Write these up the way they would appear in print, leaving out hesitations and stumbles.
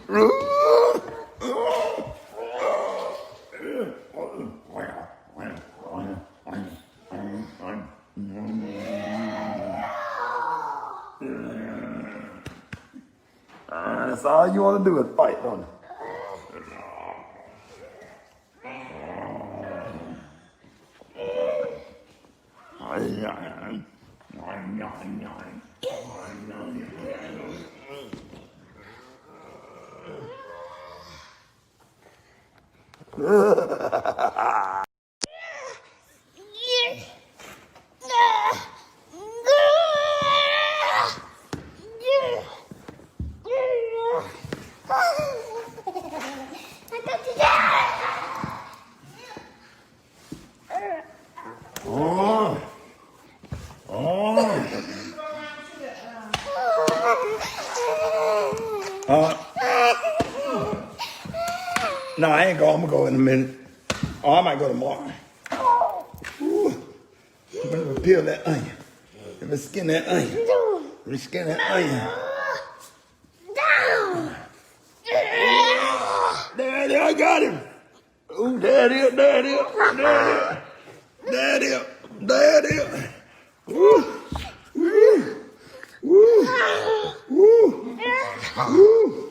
That's all you want to do is fight, don't you? No, I ain't going. I'm going to go in a minute. Oh, I might go tomorrow. Ooh. Let me peel that onion. Let me skin that onion. Let me skin that onion. Daddy, I got him. Ooh, daddy, daddy, daddy, daddy, daddy. Woo, woo, woo, woo, woo, woo.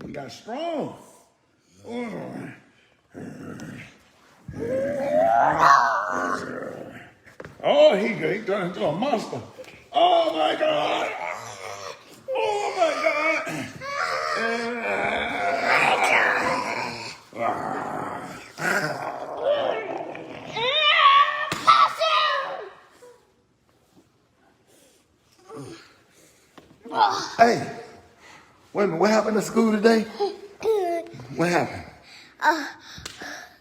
You got strong. Oh, he turned into a monster. Oh my God. Oh my God. Hey, wait a minute, what happened at school today? What happened?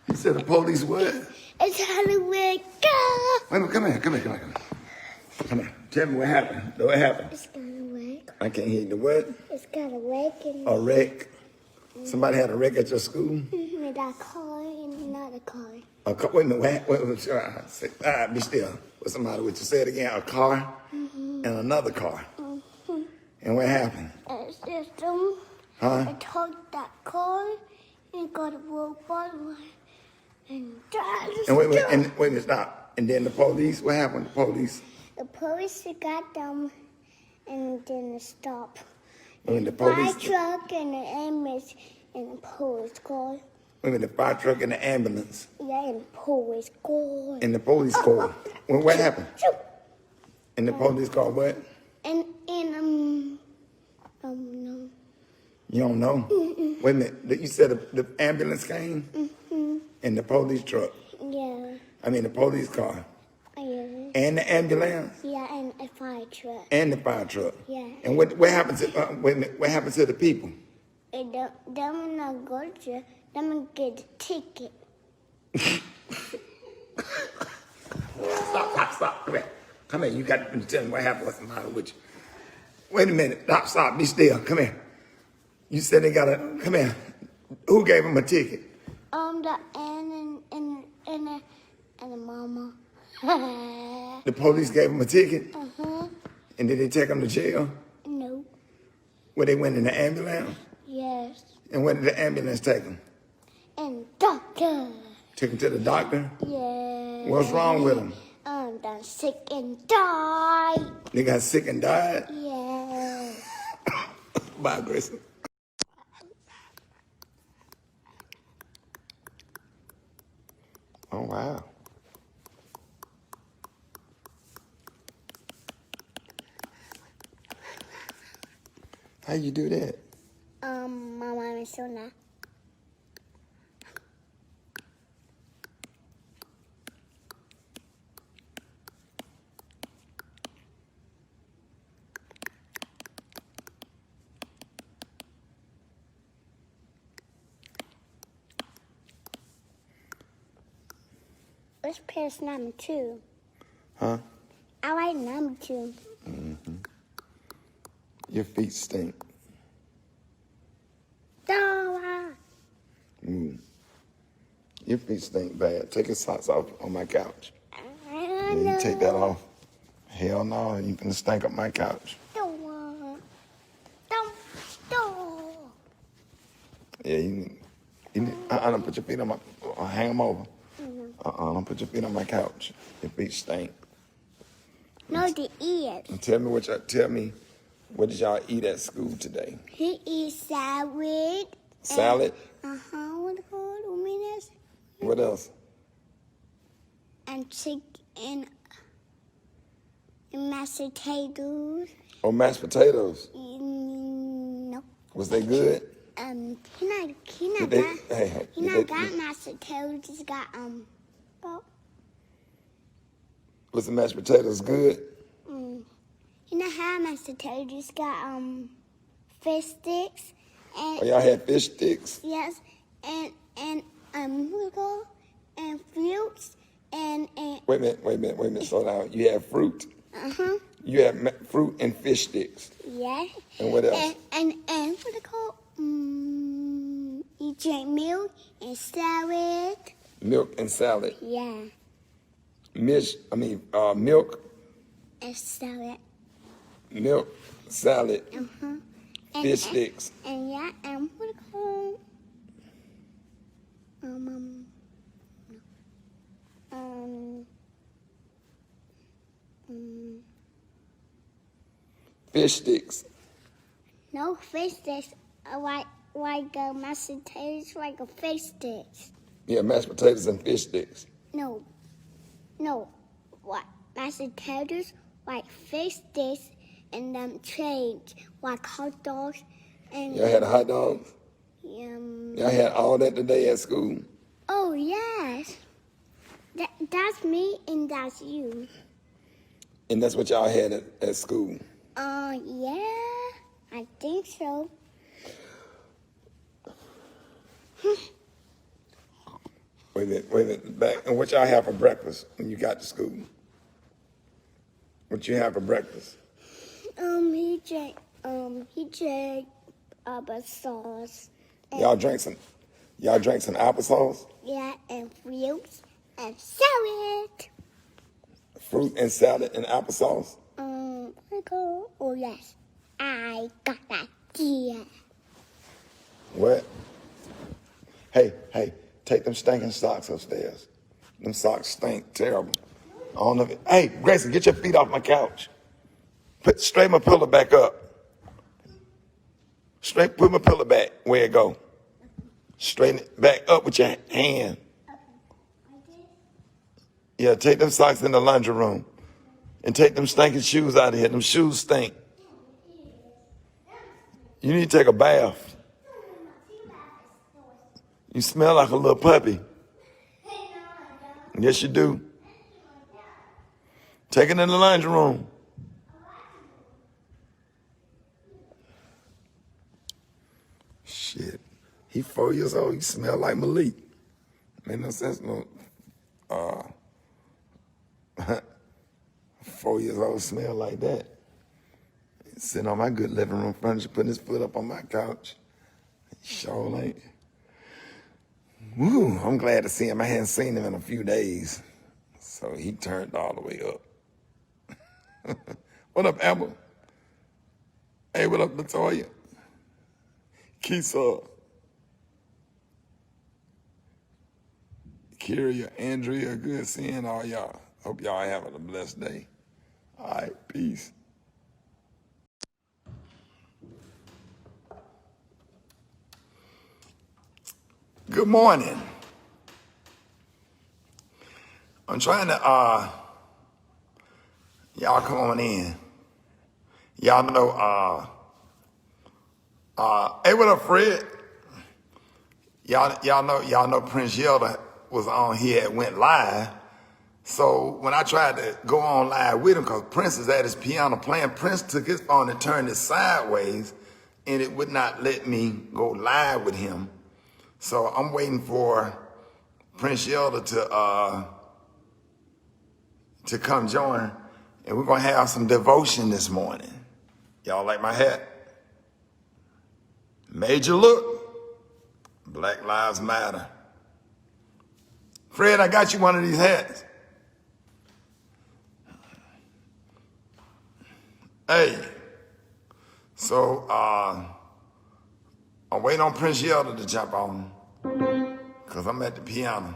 You said the police what? It's Halloween. Wait a minute, come here. Come here, tell me what happened. What happened? It's got a wreck. I can't hear you. The what? It's got a wreck. A wreck? Somebody had a wreck at your school? With a car and another car. A car? Wait a minute, wait, be still. What's the matter with you? Say it again. A car and another car. And what happened? It's just them. Huh? I took that car and got a robot and drive. And wait a minute, stop. And then the police, what happened to the police? The police got them and then stopped. When the police, fire truck and the ambulance and the police car. wait a minute, the fire truck and the ambulance. Yeah, and the police car. And the police car. Well, what happened? And the police car what? And no. You don't know? Wait a minute, you said the ambulance came? And the police truck? Yeah. I mean the police car? Yeah. And the ambulance? Yeah, and a fire truck. And the fire truck? Yeah. And what happened to, wait a minute, what happened to the people? And them not go to, them get a ticket. Stop. Come here. You got to tell me what happened. What's the matter with you? Wait a minute. Stop. Be still. Come here. You said they got a, come here. Who gave them a ticket? The Ann and the mama. The police gave them a ticket? Uh-huh. And did they take them to jail? No. Where they went in the ambulance? Yes. And where did the ambulance take them? And doctor. Took them to the doctor? Yeah. What's wrong with them? They're sick and died. They got sick and died? Yeah. Bye, Grayson. Oh, wow. How you do that? My mom is so nice. Let's pass number 2. Huh? I like number 2. Mm-hmm. Your feet stink. Your feet stink bad. Take your socks off on my couch. Yeah, you take that off. Hell no, you finna stink up my couch. Don't. Yeah, you need, don't put your feet on my, hang them over. Don't put your feet on my couch. Your feet stink. No, the ears. And tell me what did y'all eat at school today? He eats salad. Salad? What it called? What else? And chicken and mashed potatoes. Oh, mashed potatoes. No. Was they good? He not got mashed potatoes. He's got Was the mashed potatoes good? He not have mashed potatoes. He's got fish sticks and Oh, y'all had fish sticks? yes, and what it called? And fruits and Wait a minute, slow down. You had fruit? You had fruit and fish sticks. yeah. And what else? And what it called? You drink milk and salad. Milk and salad. Yeah, Milk, and salad. milk, salad, fish sticks. And yeah, and what it called? Fish sticks. No fish sticks. Like mashed potatoes, like a fish sticks. Yeah, mashed potatoes and fish sticks. No. What? Mashed potatoes, like fish sticks, and trains, like hot dogs, and Y'all had hot dogs? Y'all had all that today at school? Oh yes. That's me and that's you. And that's what y'all had at school? Yeah, I think so. Wait a minute. Back. And what y'all have for breakfast when you got to school? What you have for breakfast? He drank applesauce. Y'all drank some applesauce? Yeah, and fruits and salad. Fruit and salad and applesauce? Oh yes, I got that idea. What? Hey, take them stinking socks upstairs. Them socks stink terrible. I don't know if hey, Grayson, get your feet off my couch. Straighten my pillow back up. Put my pillow back where it go. Straighten it back up with your hand. Yeah, take them socks in the laundry room. And take them stinking shoes out of here. Them shoes stink. You need to take a bath. You smell like a little puppy. Yes, you do. Take it in the laundry room. Shit. He 4 years old. He smell like Malik. Made no sense. No. 4 years old smell like that. Sitting on my good living room furniture, putting his foot up on my couch. Sure ain't. Woo, I'm glad to see him. I hadn't seen him in a few days. So he turned all the way up. What up, Amber? Hey, what up, Latoya? Keisa. Kyria, Andrea, good seeing all y'all. Hope y'all having a blessed day. All right, peace. Good morning. I'm trying to, y'all come on in. Y'all know, hey, what up, Fred? Y'all know Prince Yelda was on here and went live. So when I tried to go on live with him, because Prince is at his piano playing, Prince took his phone and turned it sideways, and it would not let me go live with him. So I'm waiting for Prince Yelda to come join, and we're gonna have some devotion this morning. Y'all like my hat? Major look. Black Lives Matter. Fred, I got you one of these hats. Hey, so I'm waiting on Prince Yelder to jump on because I'm at the piano.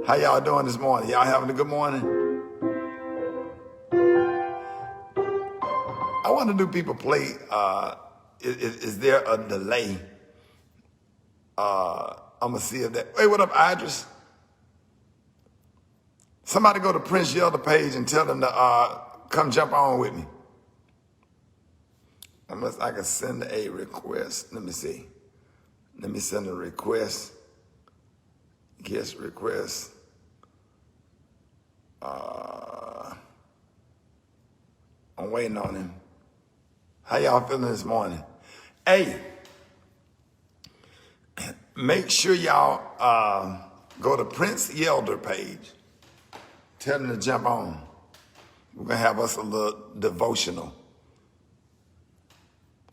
How y'all doing this morning? Y'all having a good morning? I want to do people play. Is there a delay? I'm going to see if that. Hey, what up, Idris? Somebody go to Prince Yelder page and tell them to come jump on with me. Unless I can send a request. Let me see. Let me send a request. Guest request. I'm waiting on him. How y'all feeling this morning? Hey, make sure y'all go to Prince Yelder page. Tell them to jump on. We're going to have us a little devotional.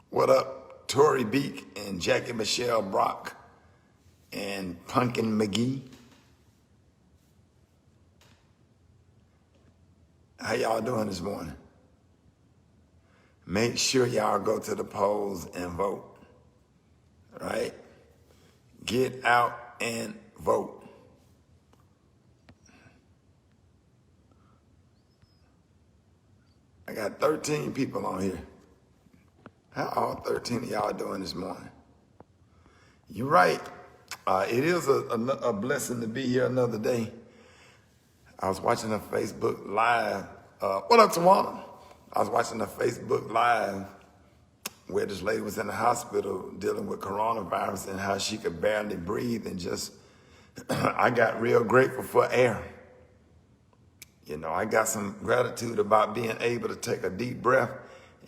What up, Tori Beek and Jackie Michelle Brock and Pumpkin McGee? How y'all doing this morning? Make sure y'all go to the polls and vote, right? Get out and vote. I got 13 people on here. How all 13 of y'all doing this morning? You're right. It is a blessing to be here another day. I was watching a Facebook Live. What up, Tawana? I was watching a Facebook Live where this lady was in the hospital dealing with coronavirus and how she could barely breathe and just, I got real grateful for air. You know, I got some gratitude about being able to take a deep breath,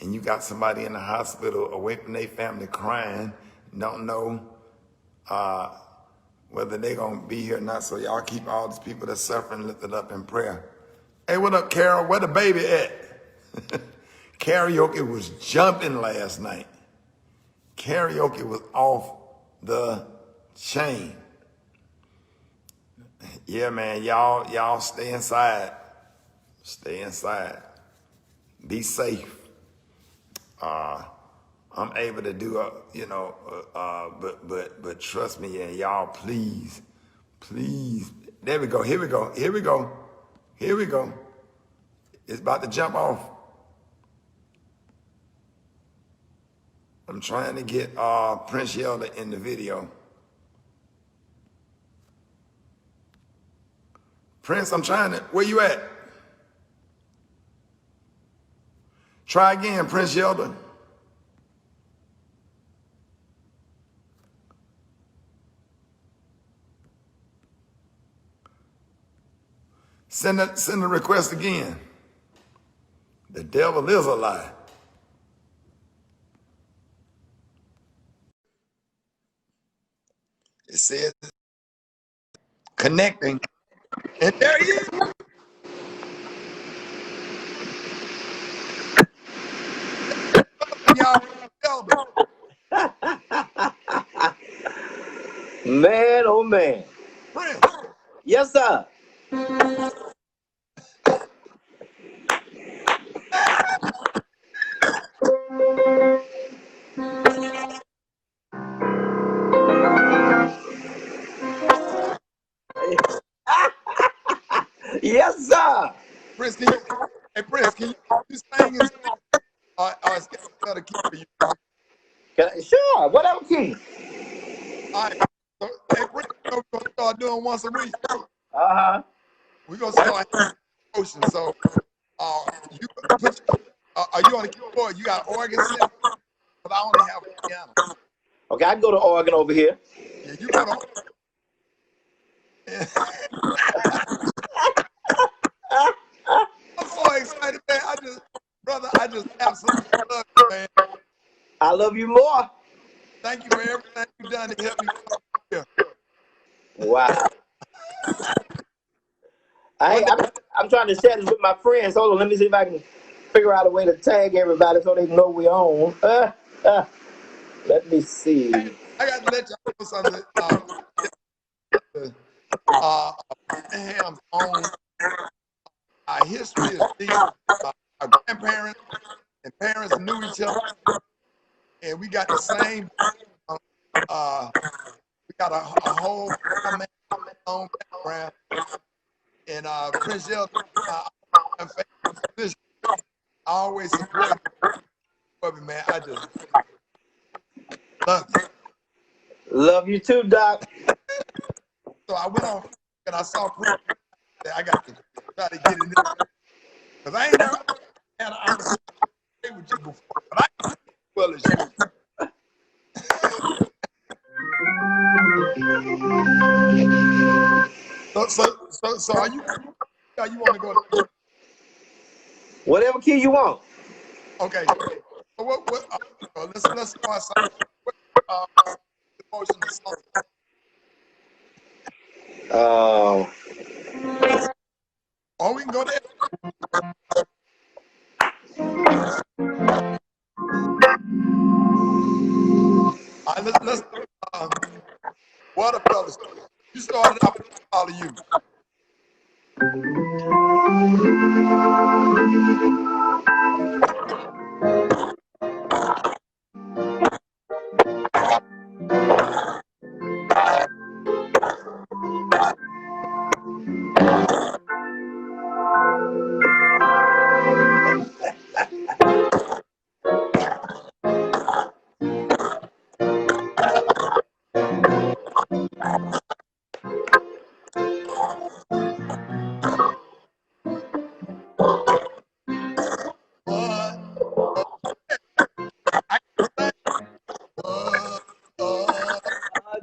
and you got somebody in the hospital away from their family crying, don't know whether they're going to be here or not. So y'all keep all these people that's suffering lifted up in prayer. Hey, what up, Carol? Where the baby at? Karaoke was jumping last night. Karaoke was off the chain. Yeah, man, y'all stay inside. Stay inside. Be safe. I'm able to do but trust me, and y'all, please. There we go. Here we go. It's about to jump off. I'm trying to get Prince Yelder in the video. Prince, I'm trying to. Where you at? Try again, Prince Yelder. Send a request again. The devil is a lie. It says connecting. And there he is. Man, oh man. Prince. Yes, sir. Yes, sir. Prince, can you sing and it's got a key for you? Sure, whatever key. All right. So, hey, Prince, we're gonna start doing once a week. Uh-huh. We're gonna start devotion. So you put are you on the keyboard? You got organ set? But I only have a piano. Okay, I can go to organ over here. Yeah, you go to I'm so excited, man. I just absolutely love you, man. I love you more. Thank you for everything you've done to help me. Here. Wow. I'm trying to share this with my friends. Hold on, let me see if I can figure out a way to tag everybody so they know we're on. Let me see. I got to let y'all know something. Abraham's own our history is deep. Our grandparents and parents knew each other, and we got the same. We got a whole family background, and Prince Elder, I always support me, man. I just love you. Love you too, Doc. So I went on and I saw Prince. I got to try to get in there because I ain't never had an opportunity to play with you before, but I can well as you. So are you want to go to Whatever key you want. okay. So what let's go outside. What devotional song? Or we can go there. All right, let's Water Fellas. You started off with all of you.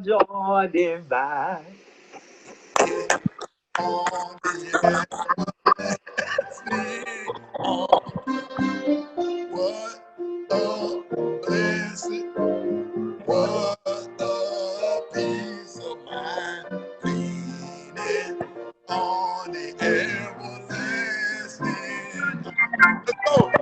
Joy divine. On the what a blessing, what a peace of mind, leaning on the everlasting. Let's go.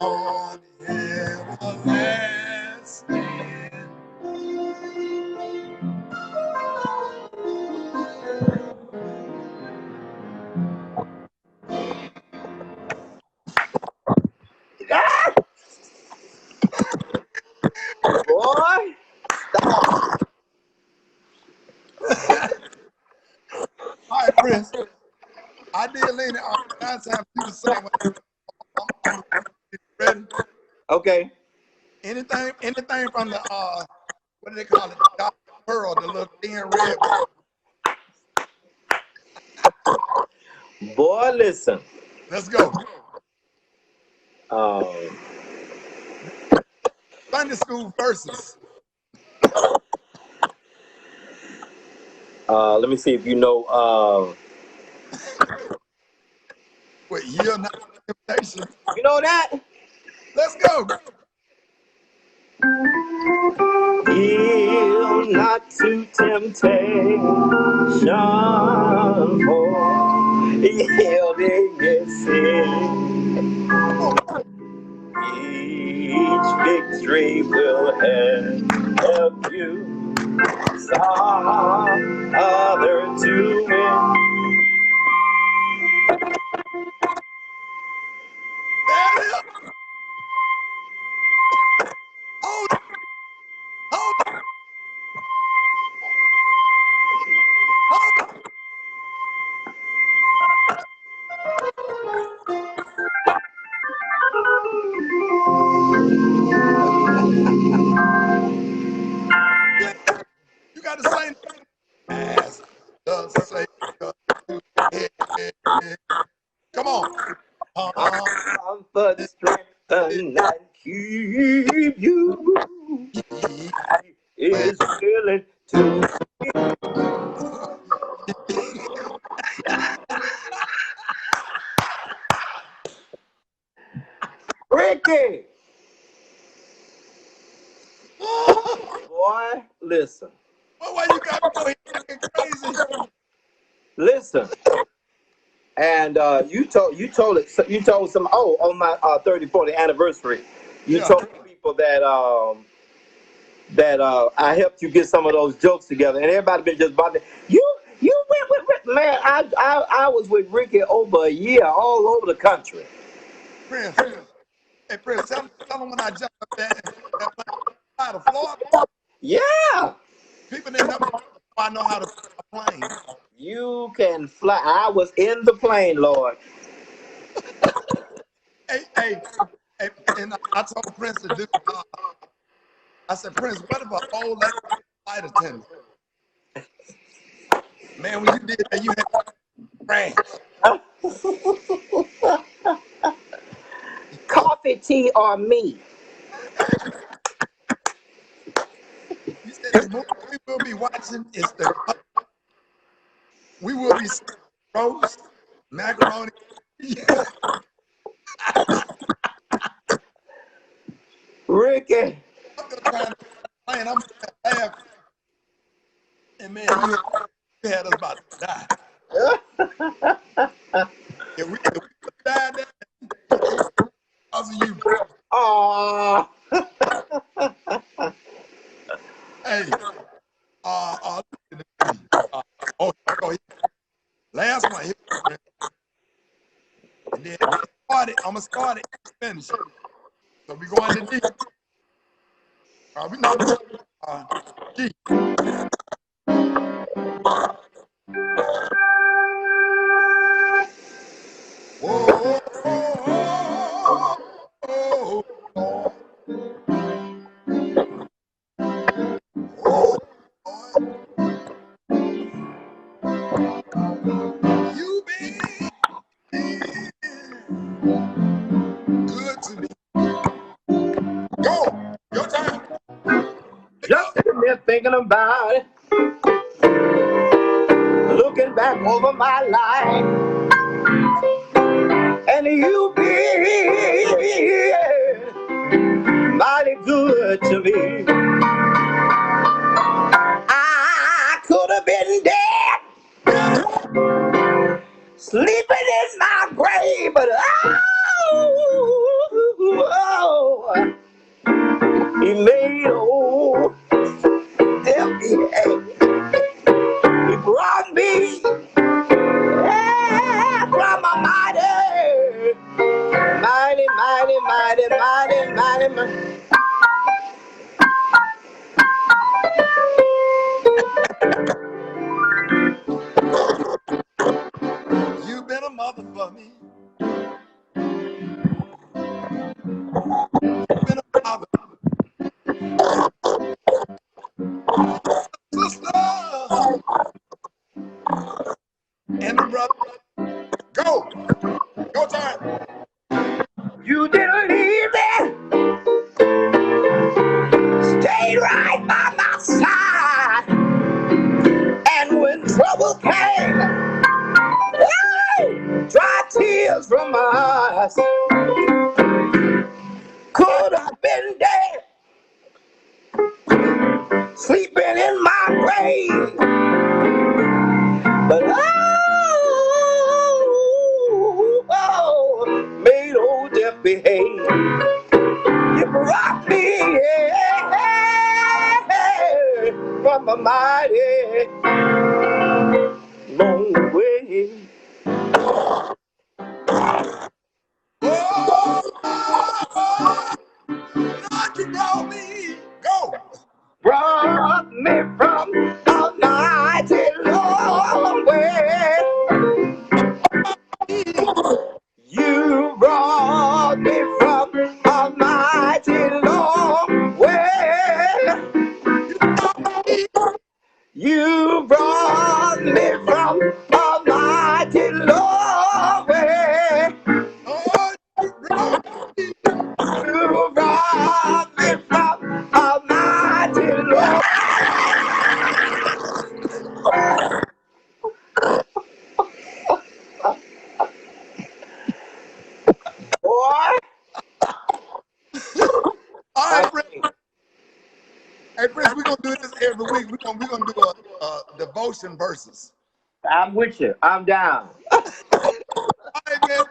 On the everlasting. Boy. All right, Prince. I did lean it on 9 times do the same way. I'm ready. Okay. Anything from the what do they call it? Dr. Pearl, the little thin red. Boy, listen. Let's go. Sunday school verses. Let me see if you know. What year not temptation? You know that? Let's go. Yield not to temptation, for yielding is sin. Each victory will help you some other to win. There it is. Hold it. Hold it. Hold it. You got to say as the Savior to head. Come on. Comfort, strengthen, and keep you. He is willing to. listen. Well, why you got me go here acting crazy? Listen. And you told some on my 40th anniversary, you Yeah. told people that I helped you get some of those jokes together, and everybody been just bothering you. You went with man. I was with Rickey over a year, all over the country. Prince. Hey, Prince, tell them when I jumped up there and that plane out of Florida. Yeah, People didn't know I know how to fly a plane. you can fly. I was in the plane, Lord. Hey, and I told Prince to do. I said, Prince, what if an old lady flight attendant? Man, when you did that, you had crash. Coffee, tea, or me? You said the movie we will be watching is we will be roast, macaroni. Rickey. I'm just trying to plan. I'm laughing. And man, you had us about to die. If we died there, because of you. Oh. Hey, last one here. And then I'm gonna start it and finish it. So we going to D. We know D. Whoa, you been good to me. Go, your time. Just sitting there thinking about it, looking back over my life, and you been mighty good to me. I could have been dead, sleeping in my grave, but he made old F.E.A. He brought me from a mighty, mighty. You've been a mother for me. You've been a father. Sister. And a brother. Go. Your time. You didn't leave me, stayed right by my side, and when trouble came, dry tears from my eyes. Could have been dead, sleeping in my grave, but made old death behave. You brought me from a mighty long way. God, you brought me. Go. Brought me from a mighty long way. You brought me from a mighty long way. You brought me from a mighty every week we're gonna do a devotion verses. I'm with you. I'm down. All right, man.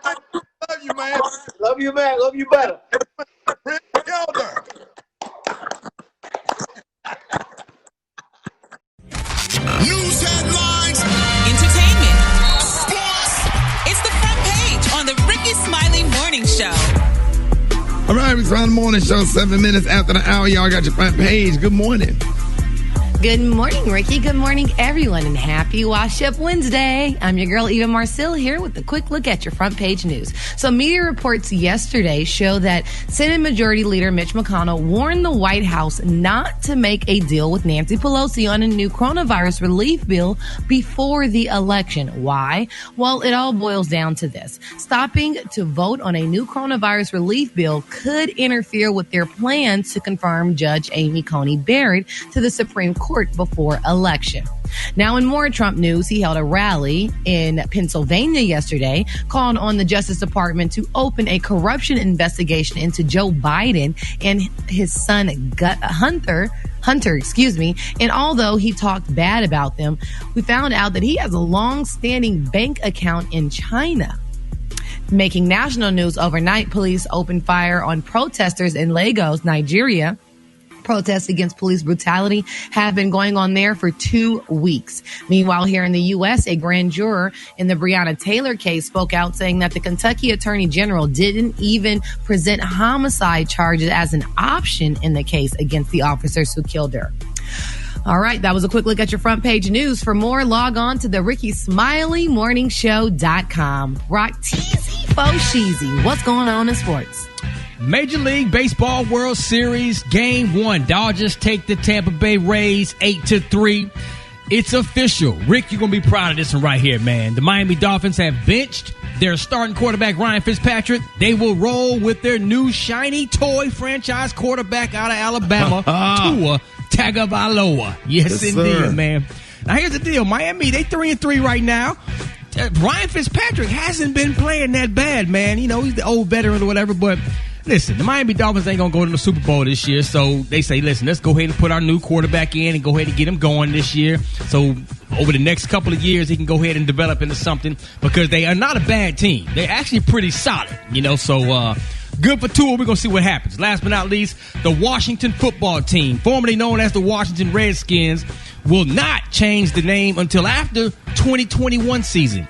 Love you, man. Love you, man. Love you better. Prince Elder. News headlines, Entertainment. Sports. It's the front page on the Rickey Smiley Morning Show. All right, it's on the morning show, 7 minutes after the hour. Y'all got your front page. Good morning. Good morning, Ricky. Good morning, everyone, and happy Wash Up Wednesday. I'm your girl, Eva Marcille, here with a quick look at your front page news. So media reports yesterday show that Senate Majority Leader Mitch McConnell warned the White House not to make a deal with Nancy Pelosi on a new coronavirus relief bill before the election. Why? Well, it all boils down to this. Stopping to vote on a new coronavirus relief bill could interfere with their plans to confirm Judge Amy Coney Barrett to the Supreme Court before election. Now, in more Trump news, he held a rally in Pennsylvania yesterday, called on the Justice Department to open a corruption investigation into Joe Biden and his son Hunter. And although he talked bad about them, we found out that he has a long-standing bank account in China. Making national news overnight, police opened fire on protesters in Lagos, Nigeria. Protests against police brutality have been going on there for 2 weeks. Meanwhile, here in the U.S., a grand juror in the Breonna Taylor case spoke out saying that the Kentucky Attorney General didn't even present homicide charges as an option in the case against the officers who killed her. All right, that was a quick look at your front page news. For more, log on to the RickeySmileyMorningShow.com. Rock teasy, faux cheesy. What's going on in sports? Major League Baseball World Series Game 1. Dodgers take the Tampa Bay Rays 8-3. It's official. Rick, you're going to be proud of this one right here, man. The Miami Dolphins have benched their starting quarterback, Ryan Fitzpatrick. They will roll with their new shiny toy franchise quarterback out of Alabama, Tua Tagovailoa. Yes, indeed, sir. man. Now, here's the deal. Miami, they 3-3 right now. Ryan Fitzpatrick hasn't been playing that bad, man. You know, he's the old veteran or whatever, but listen, the Miami Dolphins ain't going to go to the Super Bowl this year, so they say, listen, let's go ahead and put our new quarterback in and go ahead and get him going this year. So over the next couple of years, he can go ahead and develop into something because they are not a bad team. They're actually pretty solid, you know, so good for Tua. We're going to see what happens. Last but not least, the Washington football team, formerly known as the Washington Redskins, will not change the name until after 2021 season.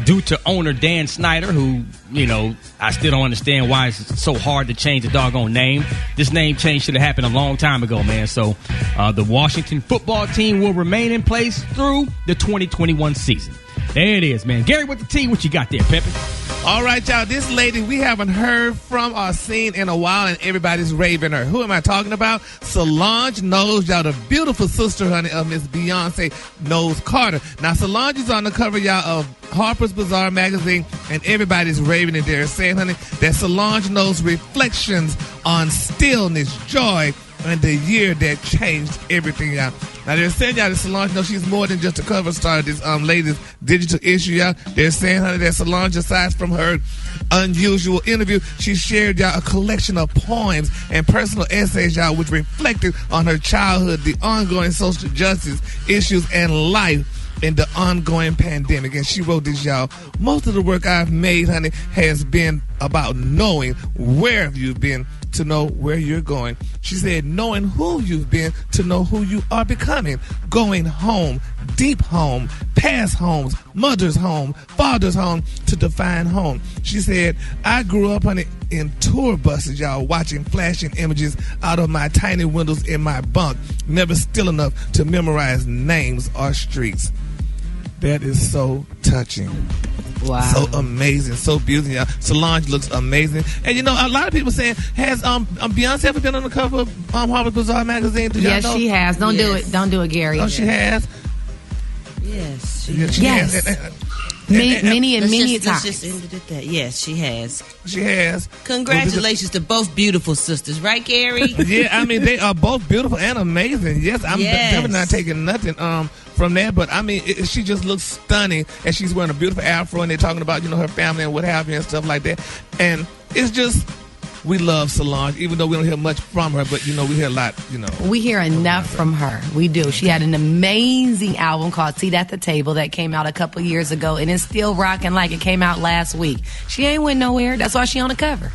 Due to owner Dan Snyder, who, you know, I still don't understand why it's so hard to change the doggone name. This name change should have happened a long time ago, man. So the Washington football team will remain in place through the 2021 season. There it is, man. Gary with the T, what you got there, Pepe? All right, y'all. This lady we haven't heard from or seen in a while, and everybody's raving her. Who am I talking about? Solange Knowles, y'all, the beautiful sister, honey, of Miss Beyonce Knowles Carter. Now, Solange is on the cover, y'all, of Harper's Bazaar magazine, and everybody's raving it there, saying, honey, that Solange Knowles reflections on stillness, joy, and the year that changed everything, y'all. Now, they're saying, y'all, that Solange knows she's more than just a cover star of this latest digital issue, y'all. They're saying, honey, that Solange, aside from her unusual interview, she shared, y'all, a collection of poems and personal essays, y'all, which reflected on her childhood, the ongoing social justice issues, and life in the ongoing pandemic. And she wrote this, y'all. Most of the work I've made, honey, has been about knowing where you've been to know where you're going. She said, knowing who you've been to know who you are becoming. Going home, deep home, past homes, mother's home, father's home, to define home. She said, I grew up, honey, in tour buses, y'all, watching flashing images out of my tiny windows in my bunk, never still enough to memorize names or streets. That is so touching. Wow. So amazing, so beautiful. Yeah. Solange looks amazing. And you know, a lot of people saying, has Beyonce ever been on the cover of Harper's Bazaar magazine? Yes, know? She has. Don't do it. Don't do it, Gary. Oh, she has? Yes. Yes. Many times. Let's just end it at that. Yes, she has. She has. Congratulations to both beautiful sisters, right, Gary? Yeah, I mean, they are both beautiful and amazing. Yes, I'm definitely not taking nothing from that, but I mean, she just looks stunning, and she's wearing a beautiful afro, and they're talking about, you know, her family and what have you and stuff like that, and it's just we love Solange, even though we don't hear much from her, but, we hear a lot, We hear enough from her. We do. She had an amazing album called Seat at the Table that came out a couple years ago, and it's still rocking like it came out last week. She ain't went nowhere. That's why she on the cover.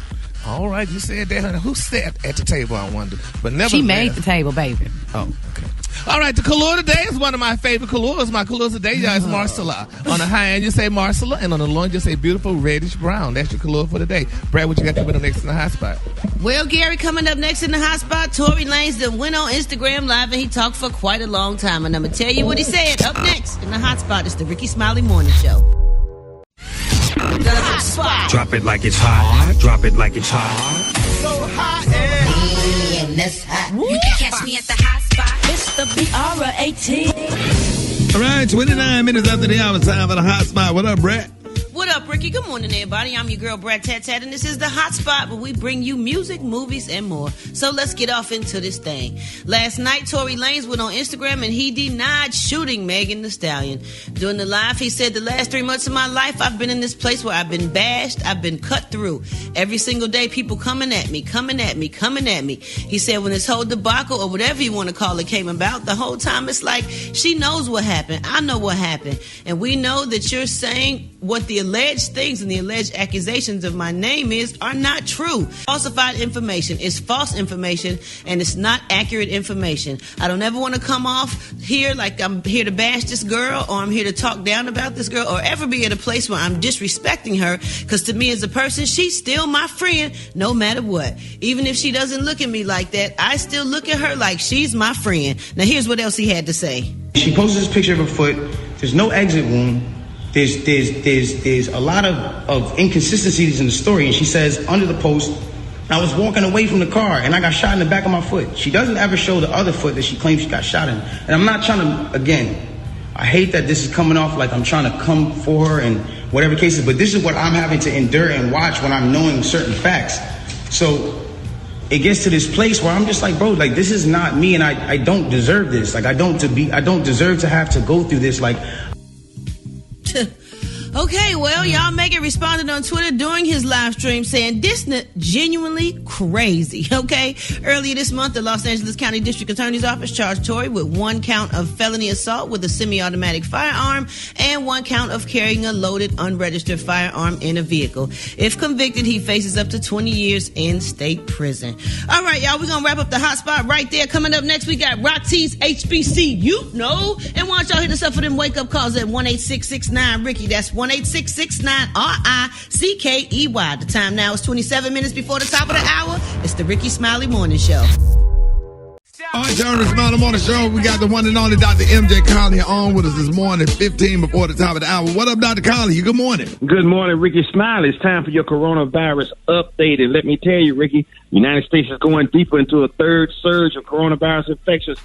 All right, you said that, honey. Who sat at the table, I wonder? But never. She made the table, baby. Oh, okay. All right, the color today is one of my favorite colors. My color today, y'all, is Marcella. On the high end, you say Marcella, and on the low end, you say beautiful reddish brown. That's your color for today. Brad, what you got coming up next in the hot spot? Well, Gary, coming up next in the hot spot, Tory Lanez that went on Instagram Live and he talked for quite a long time. And I'm going to tell you what he said. Up next in the hot spot is the Rickey Smiley Morning Show. The hot spot. Drop it like it's hot. Drop it like it's hot. So hot and that's hot. You can catch me at the hot spot. It's the BR18. All right, 29 minutes after the hour, time for the hot spot. What up, Brett? What up, Ricky? Good morning, everybody. I'm your girl, Brad Tat Tat, and this is the hot spot where we bring you music, movies, and more. So let's get off into this thing. Last night, Tory Lanez went on Instagram and he denied shooting Megan Thee Stallion. During the live, he said, the last 3 months of my life, I've been in this place where I've been bashed, I've been cut through. Every single day, people coming at me. He said when this whole debacle, or whatever you want to call it, came about, the whole time it's like, she knows what happened. I know what happened. And we know that you're saying what the alleged things and the alleged accusations of my name are not true. Falsified information is false information, and it's not accurate information. I don't ever want to come off here like I'm here to bash this girl, or I'm here to talk down about this girl, or ever be at a place where I'm disrespecting her, because to me as a person, she's still my friend no matter what. Even if she doesn't look at me like that, I still look at her like she's my friend. Now here's what else he had to say. She posted this picture of her foot. There's no exit wound. There's a lot of inconsistencies in the story. And she says under the post, I was walking away from the car and I got shot in the back of my foot. She doesn't ever show the other foot that she claims she got shot in. And I'm not trying to, again, I hate that this is coming off like I'm trying to come for her and whatever cases, but this is what I'm having to endure and watch when I'm knowing certain facts. So it gets to this place where I'm just like, bro, like this is not me, and I don't deserve this. Like I don't deserve to have to go through this. Like. Okay, well, y'all Megan responded on Twitter during his live stream saying this genuinely crazy, okay? Earlier this month, the Los Angeles County District Attorney's Office charged Tory with 1 count of felony assault with a semi-automatic firearm and 1 count of carrying a loaded, unregistered firearm in a vehicle. If convicted, he faces up to 20 years in state prison. All right, y'all, we're going to wrap up the hot spot right there. Coming up next, we got Rocky's HBCU. And why don't y'all hit us up for them wake-up calls at 1-866-9-RICKY. That's 1-866-9-RICKEY. The time now is 27 minutes before the top of the hour. It's the Rickey Smiley Morning Show. All right, y'all, the Smiley Morning Show. We got the one and only Dr. MJ Collier on with us this morning, 15 before the top of the hour. What up, Dr. Collier? Good morning. Good morning, Rickey Smiley. It's time for your coronavirus update. And let me tell you, Ricky, the United States is going deeper into a third surge of coronavirus infections,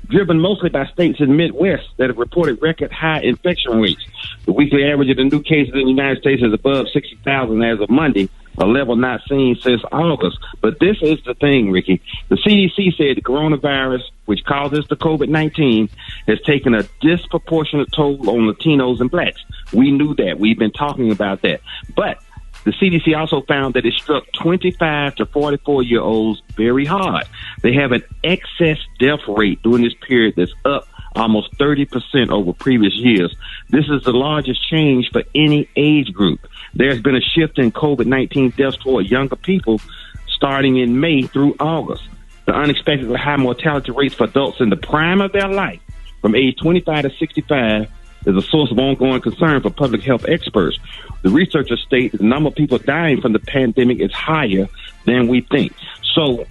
driven mostly by states in the Midwest that have reported record high infection rates. The weekly average of the new cases in the United States is above 60,000 as of Monday, a level not seen since August. But this is the thing, Ricky. The CDC said the coronavirus, which causes the COVID-19, has taken a disproportionate toll on Latinos and blacks. We knew that. We've been talking about that. But the CDC also found that it struck 25 to 44-year-olds very hard. They have an excess death rate during this period that's up almost 30% over previous years. This is the largest change for any age group. There's been a shift in COVID-19 deaths toward younger people starting in May through August. The unexpectedly high mortality rates for adults in the prime of their life, from age 25 to 65, is a source of ongoing concern for public health experts. The researchers state that the number of people dying from the pandemic is higher than we think. So,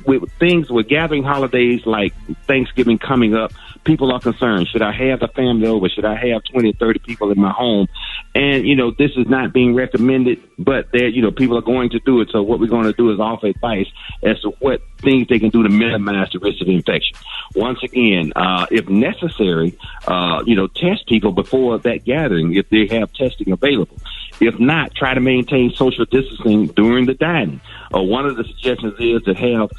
with gathering holidays like Thanksgiving coming up, people are concerned. Should I have the family over? Should I have 20 or 30 people in my home? And, this is not being recommended, but people are going to do it. So what we're going to do is offer advice as to what things they can do to minimize the risk of infection. Once again, if necessary, test people before that gathering if they have testing available. If not, try to maintain social distancing during the dining. One of the suggestions is to have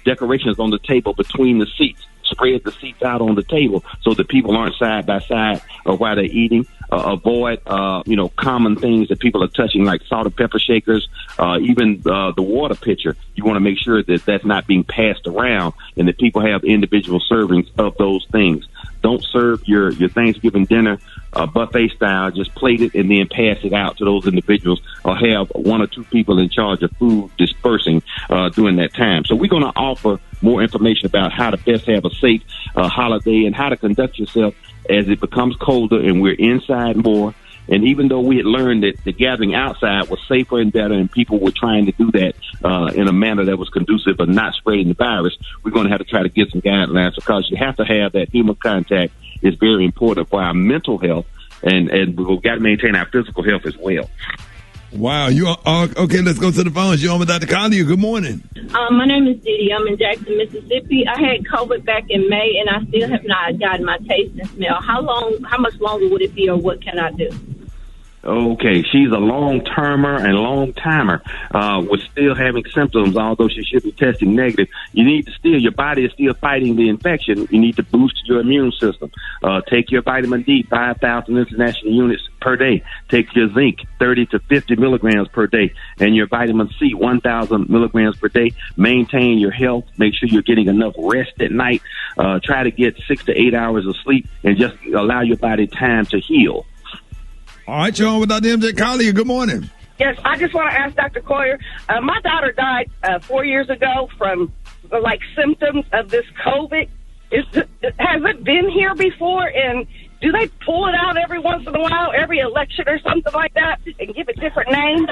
decorations on the table between the seats, spread the seats out on the table so that people aren't side by side while they're eating. Avoid, common things that people are touching, like salt and pepper shakers, even the water pitcher. You want to make sure that that's not being passed around and that people have individual servings of those things. Don't serve your Thanksgiving dinner buffet style. Just plate it and then pass it out to those individuals, or have one or two people in charge of food dispersing during that time. So we're going to offer more information about how to best have a safe holiday and how to conduct yourself as it becomes colder and we're inside more. And even though we had learned that the gathering outside was safer and better, and people were trying to do that in a manner that was conducive of not spreading the virus, we're going to have to try to get some guidelines, because you have to have that human contact. Is very important for our mental health, and we've got to maintain our physical health as well. Wow. You are okay. Let's go to the phones. You're on with Dr. Collier. Good morning. My name is Didi. I'm in Jackson, Mississippi. I had COVID back in May, and I still have not gotten my taste and smell. How much longer would it be, or what can I do? Okay, she's a long-termer and long-timer with still having symptoms, although she should be testing negative. You need to your body is still fighting the infection. You need to boost your immune system. Take your vitamin D, 5,000 international units per day. Take your zinc, 30 to 50 milligrams per day. And your vitamin C, 1,000 milligrams per day. Maintain your health. Make sure you're getting enough rest at night. Try to get 6 to 8 hours of sleep, and just allow your body time to heal. All right, you're on with Dr. MJ Collier. Good morning. Yes, I just want to ask Dr. Collier. My daughter died 4 years ago from symptoms of this COVID. Has it been here before? And do they pull it out every once in a while, every election or something like that, and give it different names?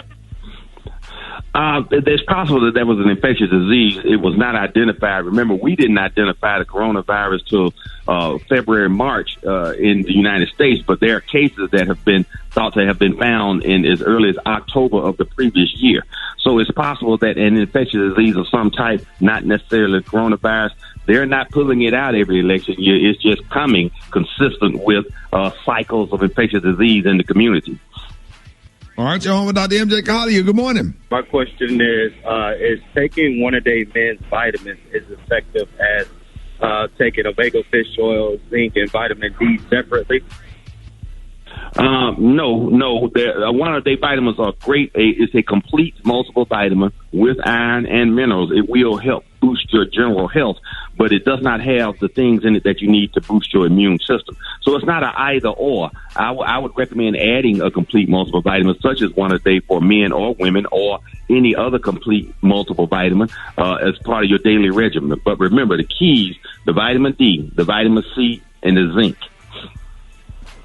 It's possible that was an infectious disease. It was not identified. Remember, we didn't identify the coronavirus till February, March in the United States, but there are cases that have been thought to have been found in as early as October of the previous year. So it's possible that an infectious disease of some type, not necessarily coronavirus, they're not pulling it out every election year. It's just coming consistent with cycles of infectious disease in the community. All right, you're on with Dr. MJ Collier. Good morning. My question is taking one-a-day men's vitamins as effective as taking omega fish oil, zinc, and vitamin D separately? No. One-a-day vitamins are great. It's a complete multiple vitamin with iron and minerals. It will help boost your general health, but it does not have the things in it that you need to boost your immune system. So it's not an either or. I would recommend adding a complete multiple vitamin, such as one a day for men or women, or any other complete multiple vitamin as part of your daily regimen. But remember, the keys: the vitamin D, the vitamin C, and the zinc.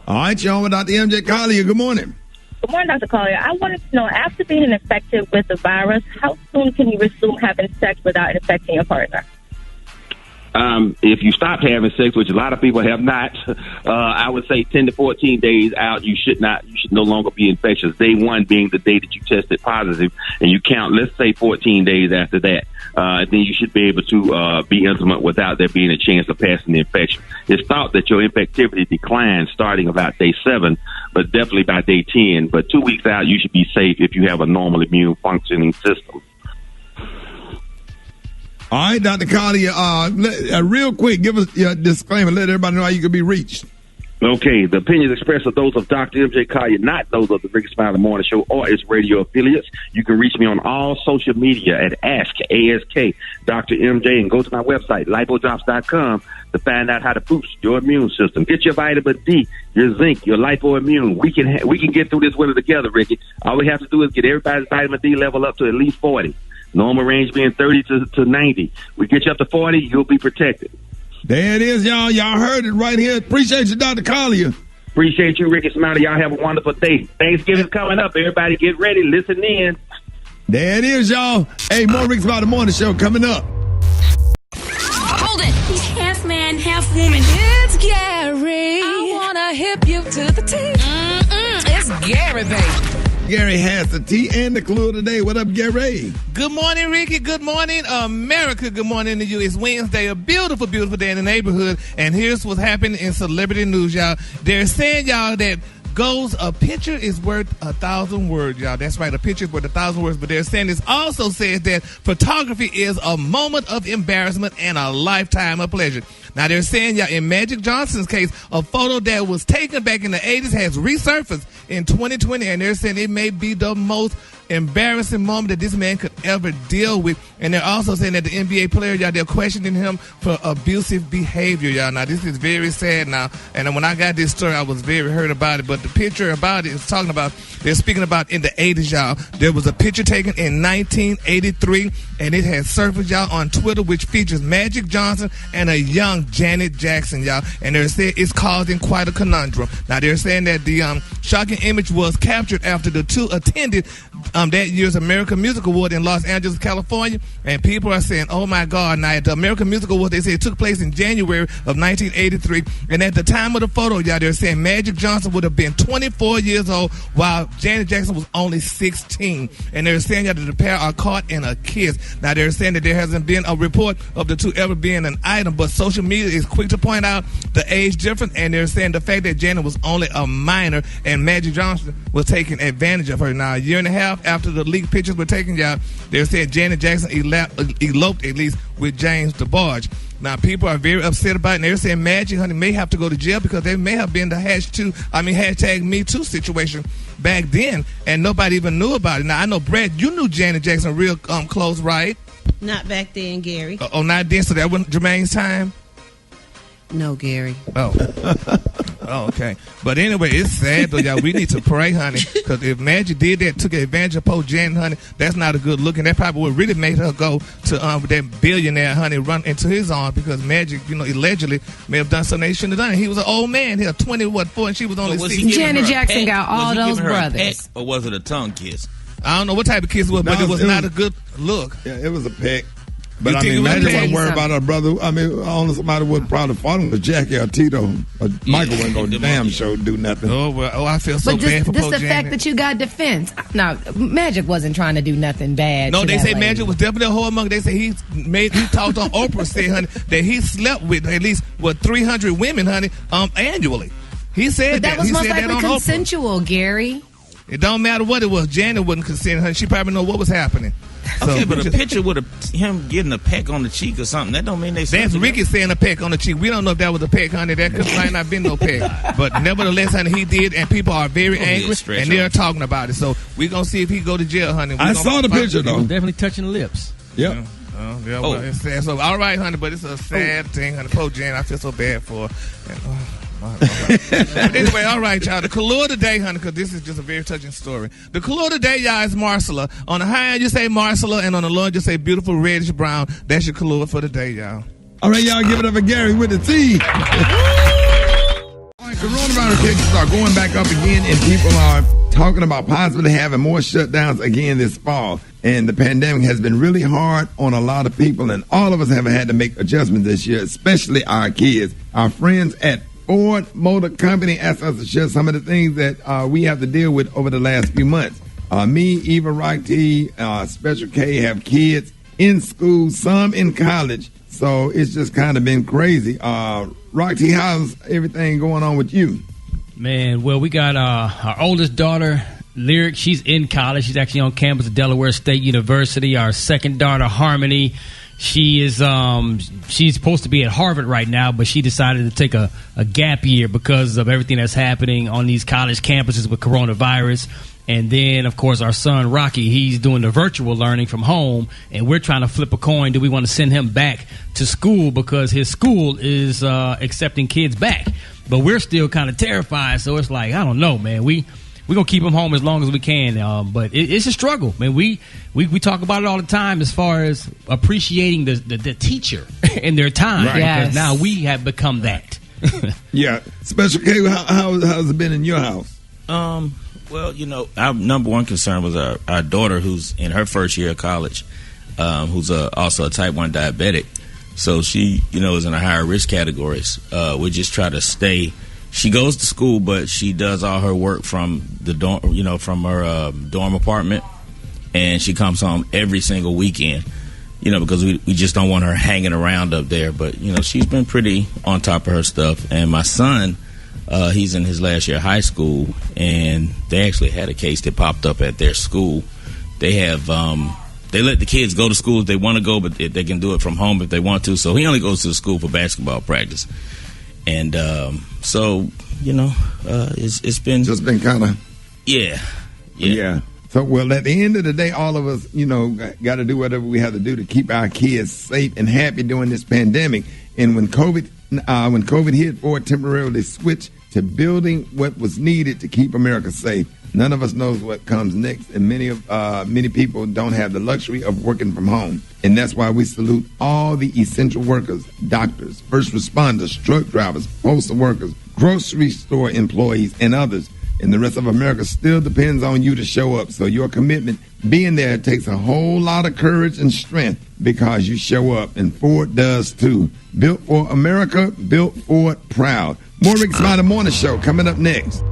All right, you're on with Dr. MJ Collier. Good morning. Good morning, Dr. Collier. I wanted to know, after being infected with the virus, how soon can you resume having sex without infecting your partner? If you stopped having sex, which a lot of people have not, I would say 10 to 14 days out, you should no longer be infectious. Day one being the day that you tested positive, and you count, let's say 14 days after that. Then you should be able to be intimate without there being a chance of passing the infection. It's thought that your infectivity declines starting about day 7, but definitely by day 10. But 2 weeks out, you should be safe if you have a normal immune functioning system. All right, Dr. Collier, real quick, give us your disclaimer. Let everybody know how you can be reached. Okay, the opinions expressed are those of Dr. MJ Collier, not those of the Rickey Smiley Morning Show or its radio affiliates. You can reach me on all social media at Ask Dr. MJ, and go to my website, lipodrops.com, to find out how to boost your immune system. Get your vitamin D, your zinc, your lipoimmune. We can get through this winter together, Ricky. All we have to do is get everybody's vitamin D level up to at least 40. Normal range being 30 to 90. We get you up to 40, you'll be protected. There it is, y'all. Y'all heard it right here. Appreciate you, Dr. Collier. Appreciate you, Rickey Smiley. Y'all have a wonderful day. Thanksgiving's coming up. Everybody get ready. Listen in. There it is, y'all. Hey, more Rickey Smiley Morning Show coming up. Hold it. He's half man, half woman. It's Gary. I want to hip you to the T. It's Gary, baby. Gary has the tea and the clue of the day. What up, Gary? Good morning, Ricky. Good morning, America. Good morning to you. It's Wednesday, a beautiful, beautiful day in the neighborhood. And here's what's happening in celebrity news, y'all. They're saying, y'all, that goes, a picture is worth 1,000 words, y'all. That's right, a picture is worth 1,000 words. But they're saying this also says that photography is a moment of embarrassment and a lifetime of pleasure. Now, they're saying, y'all, in Magic Johnson's case, a photo that was taken back in the 80s has resurfaced in 2020, and they're saying it may be the most embarrassing moment that this man could ever deal with. And they're also saying that the NBA player, y'all, they're questioning him for abusive behavior, y'all. Now, this is very sad now. And when I got this story, I was very hurt about it. But the picture about it is talking about, they're speaking about in the 80s, y'all. There was a picture taken in 1983, and it has surfaced, y'all, on Twitter, which features Magic Johnson and a young Janet Jackson, y'all. And they're saying it's causing quite a conundrum. Now, they're saying that the shocking image was captured after the two attended that year's American Music Award in Los Angeles, California, and people are saying, oh my God, now at the American Music Award, they say it took place in January of 1983, and at the time of the photo, y'all, they're saying Magic Johnson would have been 24 years old, while Janet Jackson was only 16, and they're saying that the pair are caught in a kiss. Now, they're saying that there hasn't been a report of the two ever being an item, but social media is quick to point out the age difference, and they're saying the fact that Janet was only a minor, and Magic Johnson was taking advantage of her. Now, a year and a half after the leaked pictures were taken, y'all, they said Janet Jackson eloped at least with James DeBarge. Now, people are very upset about it, and they're saying Magic, honey, may have to go to jail because they may have been the hashtag Me Too situation back then, and nobody even knew about it. Now, I know, Brad, you knew Janet Jackson real close, right? Not back then, Gary. Oh, not then, so that wasn't Jermaine's time? No, Gary. Oh. Oh, okay. But anyway, it's sad, though, y'all. We need to pray, honey, because if Magic did that, took advantage of poor Janet, honey, that's not a good look, and that probably would really make her go to that billionaire, honey, run into his arms, because Magic, allegedly may have done something he shouldn't have done. He was an old man. He was 4, and she was only 16. Janet Jackson got all those brothers. Or was it a tongue kiss? I don't know what type of kiss it was, but it was not a good look. Yeah, it was a peck. But I mean, Magic wasn't worried about her brother. I mean, only somebody would probably fought him was Jackie or Tito. Michael wasn't going to damn show do nothing. Oh, well, I feel so bad for But poor just the fact that you got defense. Now, Magic wasn't trying to do nothing bad. No, they say Magic was definitely a whoremonger. They say he talked on Oprah, said, honey, that he slept with at least 300 women, honey, annually. He said that was most likely consensual, Oprah. Gary. It don't matter what it was. Janet wouldn't consent, honey. She probably know what was happening. Okay, so, but a picture with him getting a peck on the cheek or something, that don't mean they. That's Ricky saying a peck on the cheek. We don't know if that was a peck, honey. That might not been no peck. But nevertheless, honey, he did, and people are very angry, and they're talking about it. So we're going to see if he go to jail, honey. I saw the picture, though. Definitely touching the lips. Yep. Well, it's sad. So, all right, honey, but it's a sad thing, honey. Poor Jan, I feel so bad for her. But anyway, all right, y'all. The color of the day, honey, because this is just a very touching story. The color of the day, y'all, is Marcella. On the high end, you say Marcella, and on the low end, you say beautiful reddish brown. That's your color for the day, y'all. All right, y'all, give it up for Gary with the T. All right, coronavirus cases are going back up again, and people are talking about possibly having more shutdowns again this fall. And the pandemic has been really hard on a lot of people, and all of us have had to make adjustments this year, especially our kids. Our friends at Ford Motor Company asked us to share some of the things that we have to deal with over the last few months. Me, Eva, Rocky, Special K have kids in school, some in college. So it's just kind of been crazy. Rocky, how's everything going on with you? Man, well, we got our oldest daughter, Lyric. She's in college. She's actually on campus at Delaware State University. Our second daughter, Harmony, she is she's supposed to be at Harvard right now, but she decided to take a gap year because of everything that's happening on these college campuses with coronavirus. And then, of course, our son, Rocky, he's doing the virtual learning from home, and we're trying to flip a coin. Do we want to send him back to school because his school is accepting kids back? But we're still kind of terrified, so it's like, I don't know, man. We're going to keep him home as long as we can, but it's a struggle. Man, we talk about it all the time as far as appreciating the teacher and their time. Right. Yes. Because now we have become that. Yeah. Special K, how's it been in your house? Well, our number one concern was our daughter, who's in her first year of college, who's also a type 1 diabetic. So she, is in a higher risk categories. We just try to stay. She goes to school, but she does all her work from the dorm, from her dorm apartment, and she comes home every single weekend, because we just don't want her hanging around up there. But she's been pretty on top of her stuff. And my son, He's in his last year of high school, and they actually had a case that popped up at their school. They have they let the kids go to school if they want to go, but they can do it from home if they want to. So he only goes to the school for basketball practice. And so, it's been... Just been kind of... Yeah. So, well, at the end of the day, all of us, got to do whatever we have to do to keep our kids safe and happy during this pandemic. And when COVID hit, Ford temporarily switched to building what was needed to keep America safe. None of us knows what comes next, and many people don't have the luxury of working from home. And that's why we salute all the essential workers, doctors, first responders, truck drivers, postal workers, grocery store employees, and others. And the rest of America still depends on you to show up. So your commitment being there takes a whole lot of courage and strength because you show up, and Ford does too. Built for America, built Ford proud. More Rickey Smiley Morning Show coming up next.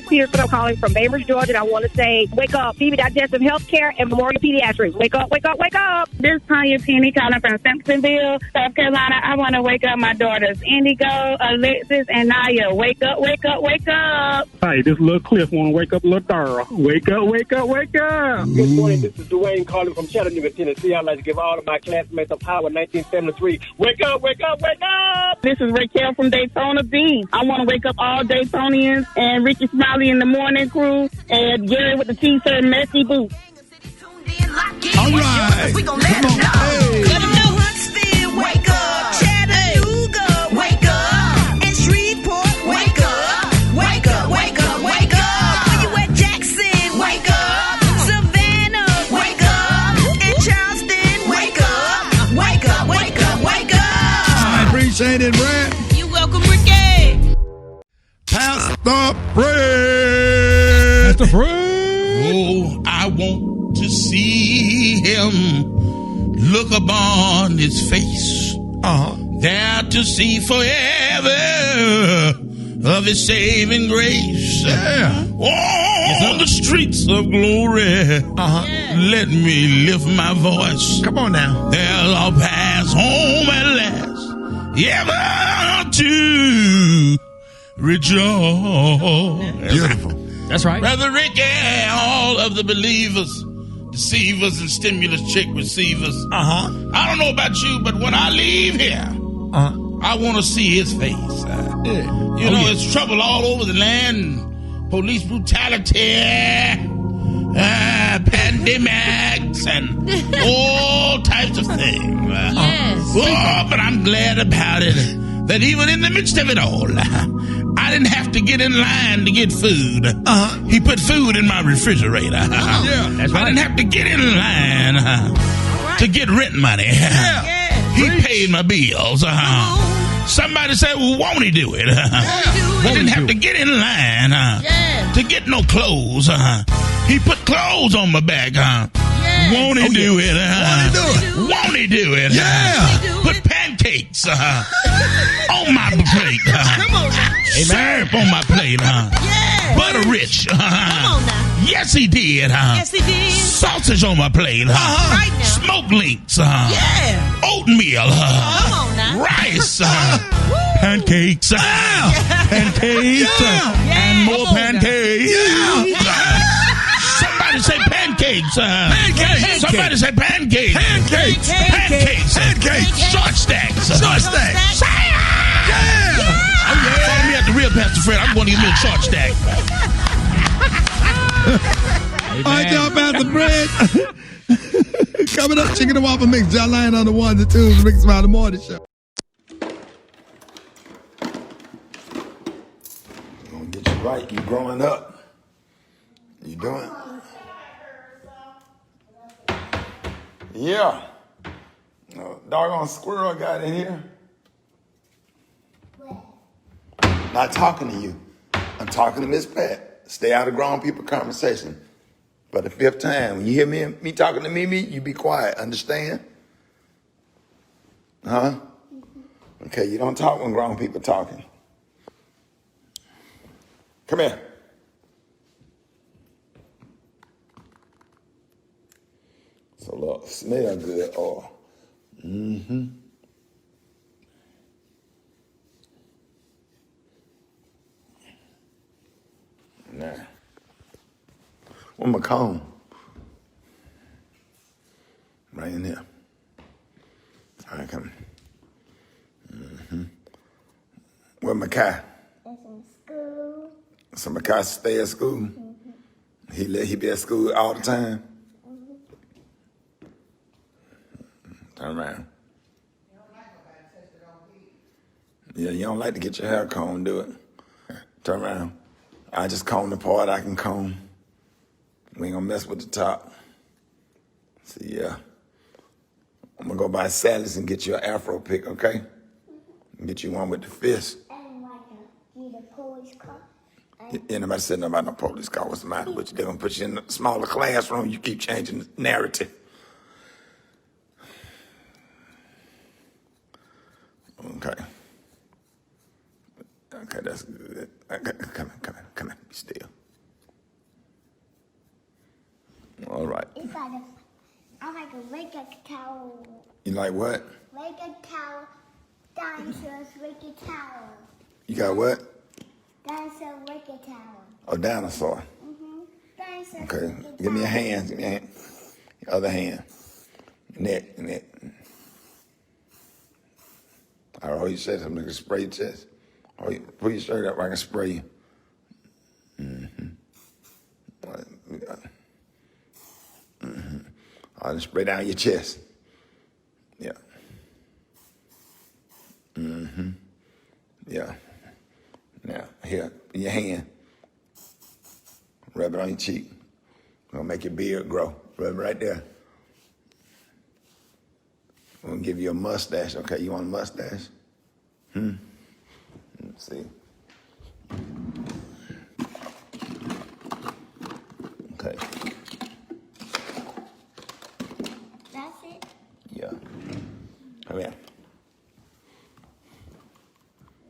Peterson. I'm calling from Bainbridge, Georgia, and I want to say, wake up, Phoebe Digestive Healthcare and Memorial Pediatrics. Wake up, wake up, wake up. This is Tanya Penny calling from Simpsonville, South Carolina. I want to wake up my daughters, Indigo, Alexis, and Naya. Wake up, wake up, wake up. Hi, this is Lil Cliff. Want to wake up Lil Dara. Wake up, wake up, wake up. Good morning. This is Dwayne calling from Chattanooga, Tennessee. I'd like to give all of my classmates a power 1973. Wake up, wake up, wake up. This is Raquel from Daytona Beach. I want to wake up all Daytonians and Rickey Smiley in the morning crew and Gary with the T-shirt and messy boots. All right. We gonna let them know. Hey. Let them know Huntsville, wake up. Chattanooga, wake up. And Shreveport, wake up. Wake up, wake up, wake up. Where you at, Jackson, wake up. Savannah, wake up. And Charleston, wake up. Wake up, wake up, wake up. I appreciate it, Brad. You welcome, Rickey. Pastor Fred. Pastor Fred. Oh, I want to see him look upon his face. There to see forever of his saving grace. Yeah. On the streets of glory. Let me lift my voice. Come on now. I'll pass home at last. Ever to rejoice. Beautiful. That's right. Brother Rickey, all of the believers, deceivers, and stimulus check receivers. I don't know about you, but when I leave here, I want to see his face. It's trouble all over the land. Police brutality, pandemics, and all types of things. But I'm glad about it. That even in the midst of it all, I didn't have to get in line to get food. He put food in my refrigerator. That's right. I didn't have to get in line to get rent money. He paid my bills. Somebody said, well, won't he do it? I didn't have to get in line to get no clothes. He put clothes on my back. Won't he do it? Won't he do it? Yeah. Put pancakes on my plate. Syrup on my plate. Butter rich. Yes, he did. Yes, he did. Sausage on my plate. Right now. Smoked links. Oatmeal. Come on now. Rice. Pancakes. Pancakes. And more pancakes. Somebody say pancakes. Pancakes. Somebody say pancakes. Pancakes. Pancakes. Pancakes. Short stacks. Short stacks. Follow me at the real Pastor Fred. I'm going to give me a short stack. All right, y'all, Pastor Fred. Coming up, Chicken and Waffle Mix. John Lyon on the ones and twos. Rickey Smiley Morning Show. I'm gonna get you right. You growing up. You doing? Yeah. No, doggone squirrel got in here. Not talking to you. I'm talking to Miss Pat. Stay out of grown people conversation. For the 5th time, when you hear me talking to Mimi, you be quiet. Understand? Huh? Okay, you don't talk when grown people talking. Come here. So look, smell good. Oh. Mm-hmm. Now. Where's my comb? Right in here. All right, come. Mm-hmm. Where my car? That's in school. So my car stay at school? Mm-hmm. He be at school all the time? Mm-hmm. Turn around. Yeah, you don't like to get your hair combed, do it? Turn around. I just comb the part I can comb. We ain't gonna mess with the top. See, yeah. I'm gonna go buy Sally's and get you an afro pick, okay? Get you one with the fist. And like a police car. Yeah, nobody said nothing about no police car. What's the matter with you? They're gonna put you in a smaller classroom. You keep changing the narrative. Okay. Okay, that's good. Okay, come on, be still. All right. It's like I like a Rickey Tower. You like what? Rickey Tower. Dinosaurs Rickey Tower. You got what? Dinosaur Rickey Tower. A dinosaur. Mm-hmm. Dinosaur. Okay, give me a hand. Give me a hand. Your other hand. Neck. All right, you said something to spray your chest. Oh, put your shirt up where I can spray you. Mm-hmm. Mm-hmm. All right, spray down your chest. Yeah. Mm-hmm. Yeah. Now, here, your hand. Rub it on your cheek. Gonna make your beard grow. Rub it right there. I'm gonna give you a mustache. Okay, you want a mustache? Let's see. Okay. That's it? Yeah. Come here.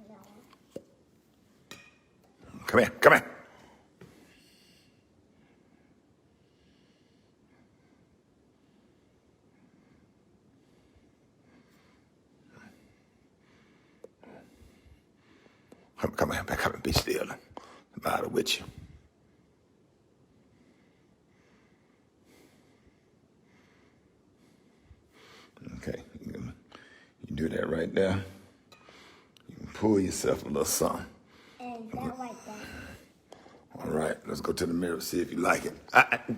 No. Come here. Come here, back up and be still. What's the matter with you? Okay, you do that right there. You can pull yourself a little something. And that like that. All right, let's go to the mirror, see if you like it.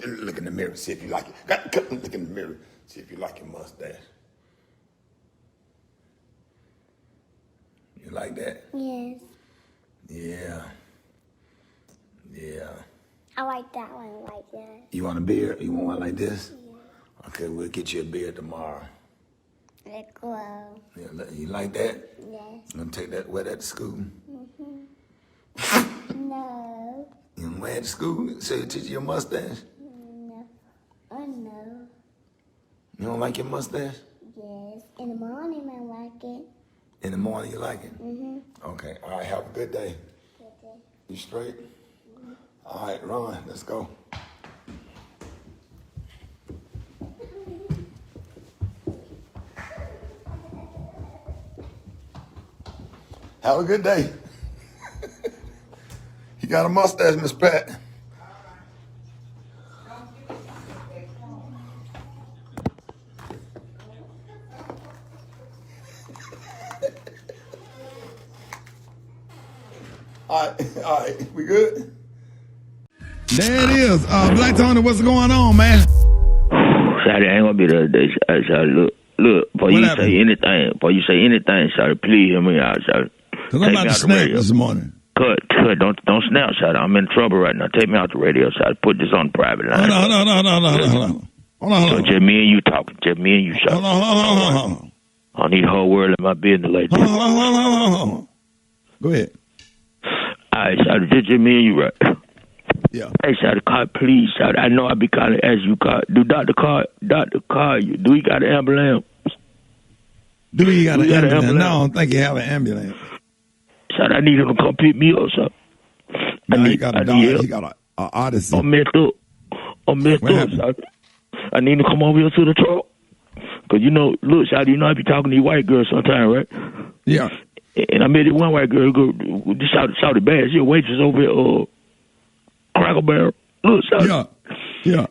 Look in the mirror, see if you like it. Look in the mirror, see if you like your mustache. You like that? Yes. Yeah. I like that one like that. You want a beard? You want one like this? Yeah. Okay, we'll get you a beard tomorrow. Let go. Yeah, you like that? Yes. You gonna take that, wear that to school? Mm-hmm. No. You gonna wear it to school? So you teach your mustache? No. Oh, no. You don't like your mustache? Yes. In the morning, I like it. In the morning, you like it? Mm-hmm. Okay. All right, have a good day. Good day. You straight? Mm-hmm. All right, Ron, let's go. Have a good day. You got a mustache, Miss Pat. All right, we good? There it is. Black Tony, what's going on, man? Shawty, I ain't gonna be the other day. Shawty, look, before you say anything, Shawty, please hear me out, Shawty. Because I'm about to snap this morning. Cut, don't snap, Shawty. I'm in trouble right now. Take me out the radio, Shawty. Put this on private line. No. Hold on. So just me and you talking. Just me and you, Shawty. Hold on. I don't need the whole world in my business like this. Hold on. Go ahead. All right, shout just me and you, right? Yeah. Hey, shout out, please, shout out. I know I be calling as you call. Do Dr. Call you? Do he got an ambulance? Do he got an ambulance? No, I don't think he have an ambulance. Shout out, I need him to come pick me up, son. No, he got a dog. He got a Odyssey. I'm messed up, son. I need to come over here to the truck. Cause look, shout out, I be talking to these white girls sometimes, right? Yeah. And I met this one white girl who shouted bad. She a waitress over at Cracker Barrel. Look, shout Yeah.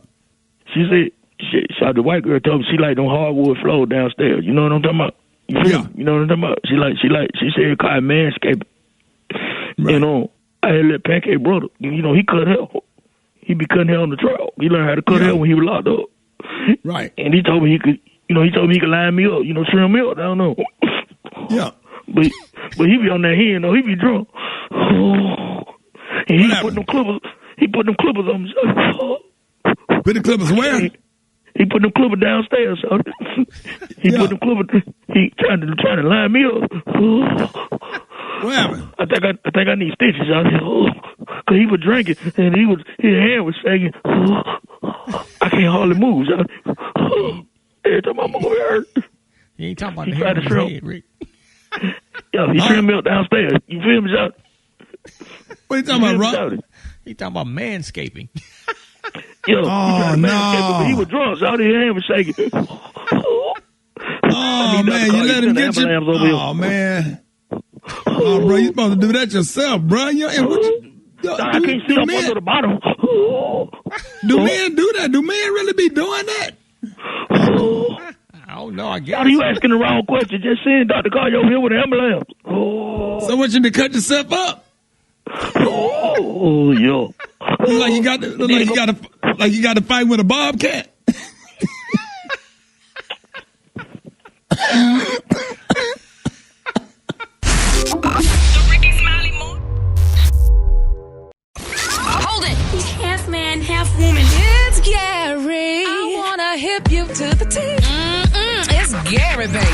She said, the white girl told me she like them hardwood floors downstairs. You know what I'm talking about? You know what I'm talking about? She said car manscaping. Right. I had that pancake brother. He cut hair. He be cutting hair on the trail. He learned how to cut hair when he was locked up. Right. And he told me he could line me up, trim me up. I don't know. Yeah. But he be on that hand, he be drunk. And he put them clippers on himself. Put the clippers where? He put them clippers downstairs. He put them clippers. He trying to line me up. What happened? I think I need stitches out here. Cause he was drinking and his hand was shaking. I can't hardly move. Every time I'm over hurt. You ain't talking about he the tried to head, Rick. Yeah, he trimmed me up downstairs. You feel me, Shawty? What you talking about, Rob? He talking about manscaping. Yeah, no. He was drunk, Shawty. His hand was shaking. Oh, man, you let him get you. Oh, man. Oh, bro, you supposed to do that yourself, bro. I can't see up under the bottom. Do men do that? Do men really be doing that? I don't know. I guess. How are you asking the wrong question? Just saying Dr. Carr over here with an ambulance. So what, you to cut yourself up? Oh, yo. Like you got to fight with a bobcat. The Rickey Smiley Hold it. He's half man, half woman. It's Gary. I wanna hip you to the T. It's Gary, baby.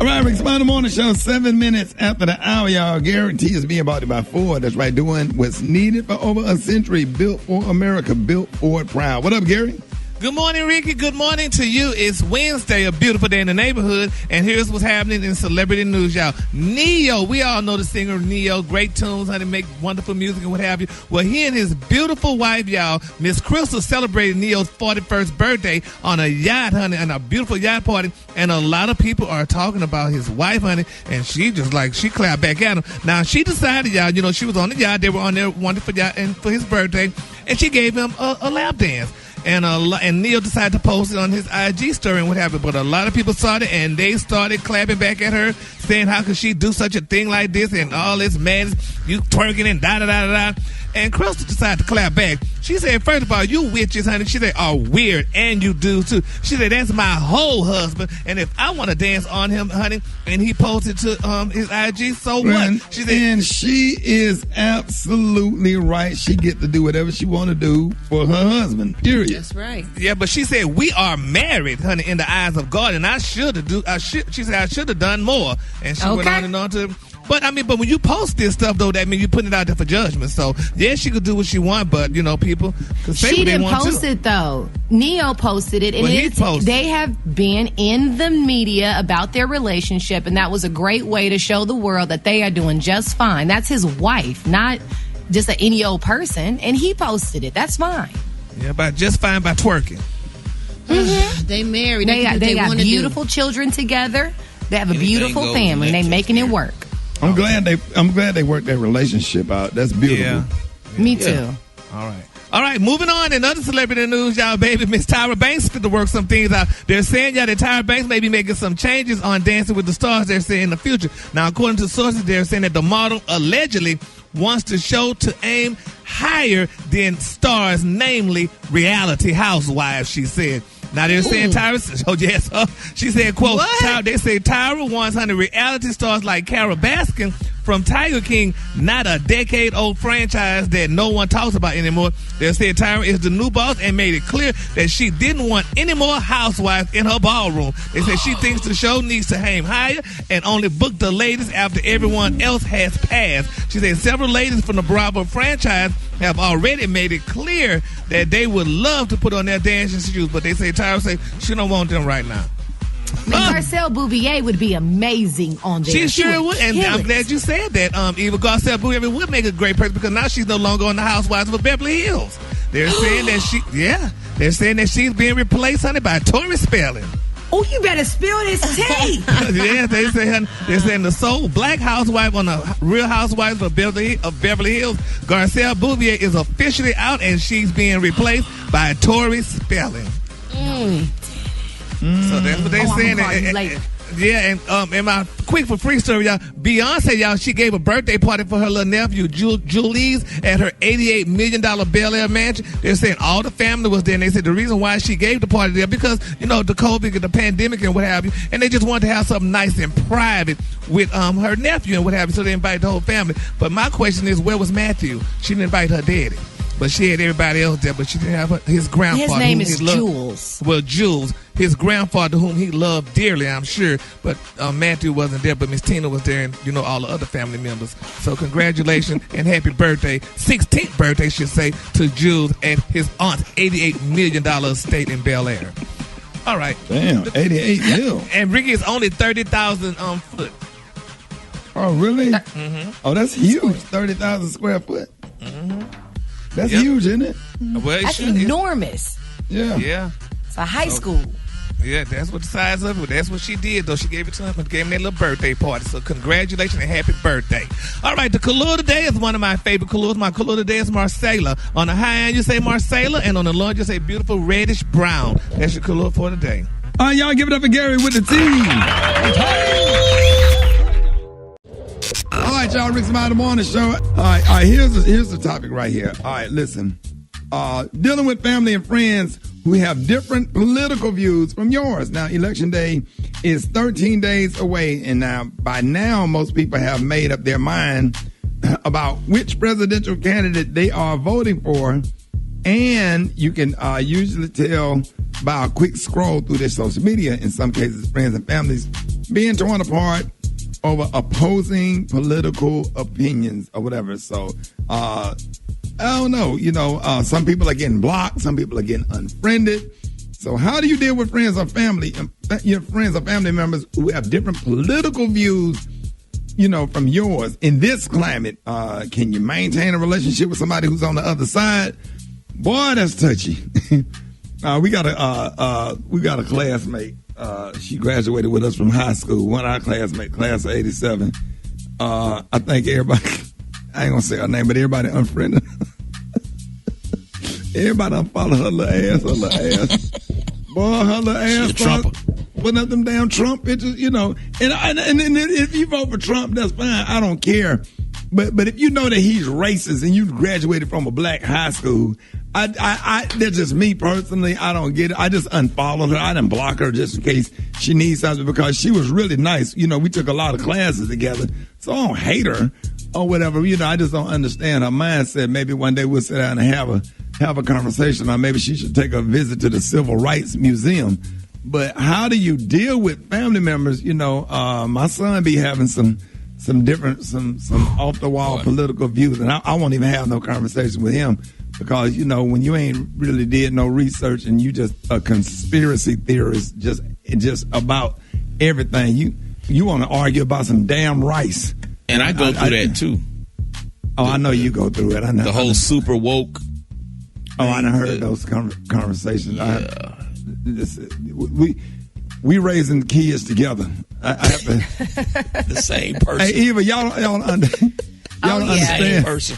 All right, Rickey Smiley Morning Show, 7 minutes after the hour, y'all. Guarantee is being bought by Ford. That's right, doing what's needed for over a century. Built for America, built Ford proud. What up, Gary? Good morning, Ricky. Good morning to you. It's Wednesday, a beautiful day in the neighborhood, and here's what's happening in celebrity news, y'all. Neo, we all know the singer Neo, great tunes, honey, make wonderful music and what have you. Well, he and his beautiful wife, y'all, Miss Crystal, celebrated Neo's 41st birthday on a yacht, honey, and a beautiful yacht party, and a lot of people are talking about his wife, honey, and she clapped back at him. Now, she decided, y'all, she was on the yacht, they were on their wonderful yacht and for his birthday, and she gave him a lap dance. And Neil decided to post it on his IG story and what happened. But a lot of people saw it and they started clapping back at her, saying how could she do such a thing like this and all this madness, you twerking and da-da-da-da-da. And Crystal decided to clap back. She said, first of all, you witches, honey, she said, are weird, and you do too. She said, that's my whole husband, and if I want to dance on him, honey, and he posted to his IG, so what? She said, and she is absolutely right. She get to do whatever she want to do for her husband, period. That's right. Yeah, but she said, we are married, honey, in the eyes of God, and she said, I should have done more. And she went on and on to... But when you post this stuff, though, that means you putting it out there for judgment. So, yeah, she could do what she want, but, people could say she what they want to. She didn't post it, though. Neo posted it. And they have been in the media about their relationship, and that was a great way to show the world that they are doing just fine. That's his wife, not just any old person. And he posted it. That's fine. Yeah, but just fine by twerking. Mm-hmm. They married. They got beautiful children together. They have a beautiful family. They making it work. I'm glad they worked their relationship out. That's beautiful. Yeah. Me too. All right, moving on. In other celebrity news, y'all, baby, Miss Tyra Banks fit to work some things out. They're saying, y'all, that Tyra Banks may be making some changes on Dancing with the Stars, they're saying, in the future. Now, according to sources, they're saying that the model allegedly wants the show to aim higher than stars, namely reality housewives, she said. Now they're saying Tyra, she said, quote, they say Tyra wants reality stars like Carol Baskin from Tiger King, not a decade-old franchise that no one talks about anymore. They said Tyra is the new boss and made it clear that she didn't want any more housewives in her ballroom. They said she thinks the show needs to aim higher and only book the ladies after everyone else has passed. She said several ladies from the Bravo franchise have already made it clear that they would love to put on their dancing shoes, but they say Tyra say she don't want them right now. Garcelle Bouvier would be amazing on there. She sure would, and I'm glad you said that. Eva Garcelle Bouvier would make a great person because now she's no longer on the Housewives of Beverly Hills. They're saying that they're saying that she's being replaced, honey, by Tori Spelling. Oh, you better spill this tea. Yeah, they're saying the sole black housewife on the Real Housewives of Beverly Hills, Garcelle Bouvier, is officially out, and she's being replaced by Tori Spelling. So that's what they're saying. And my quick for free story, y'all. Beyonce, y'all, she gave a birthday party for her little nephew, Julie's, at her $88 million Bel Air mansion. They're saying all the family was there, and they said the reason why she gave the party there because, the COVID and the pandemic and what have you, and they just wanted to have something nice and private with her nephew and what have you, so they invited the whole family. But my question is, where was Matthew? She didn't invite her daddy. But she had everybody else there, but she didn't have his grandfather. His name is Jules. Well, Jules, his grandfather, whom he loved dearly, I'm sure. But Matthew wasn't there, but Miss Tina was there, and, all the other family members. So congratulations and happy birthday, 16th birthday, should say, to Jules at his aunt's $88 million estate in Bel Air. All right. Damn, 88 mil. And Ricky is only 30,000 foot. Oh, really? Mm-hmm. Oh, that's huge, 30,000 square foot. Mm-hmm. That's huge, isn't it? Well, that's enormous. Yeah. Yeah. It's a high school. Yeah, that's what the size of it. That's what she did, though. She gave it to him and gave him that little birthday party. So congratulations and happy birthday. All right, the color today is one of my favorite colors. My color today is Marcella. On the high end, you say Marcella, and on the low, you say beautiful reddish brown. That's your color for today. All right, y'all give it up for Gary with the All right, y'all, Rickey Smiley Morning Show. All right, here's the topic right here. All right, listen. Dealing with family and friends who have different political views from yours. Now, Election Day is 13 days away, and by now, most people have made up their mind about which presidential candidate they are voting for, and you can usually tell by a quick scroll through their social media, in some cases, friends and families being torn apart over opposing political opinions or whatever. So, I don't know. Some people are getting blocked. Some people are getting unfriended. So how do you deal with friends or family, your friends or family members who have different political views, from yours in this climate? Can you maintain a relationship with somebody who's on the other side? Boy, that's touchy. We got a classmate. She graduated with us from high school. One of our classmates, class of 87. I think everybody, I ain't gonna say her name, but everybody unfriended her. Everybody unfollowed her little ass. Boy, her little ass. Putting up them damn Trump pictures, And if you vote for Trump, that's fine. I don't care. But if you know that he's racist and you graduated from a black high school, that's just me personally. I don't get it. I just unfollowed her. I didn't block her just in case she needs something because she was really nice. We took a lot of classes together, so I don't hate her or whatever. I just don't understand her mindset. Maybe one day we'll sit down and have a conversation, or maybe she should take a visit to the Civil Rights Museum. But how do you deal with family members? My son be having some different, some off the wall political views, and I won't even have no conversation with him because when you ain't really did no research and you just a conspiracy theorist, just about everything, you want to argue about some damn rice. And I go through that too. Oh, I know you go through it. I know the whole super woke. Oh, I done heard those conversations. Yeah. We raising kids together. I have to, the same person. Hey, Eva, y'all don't understand. Same person.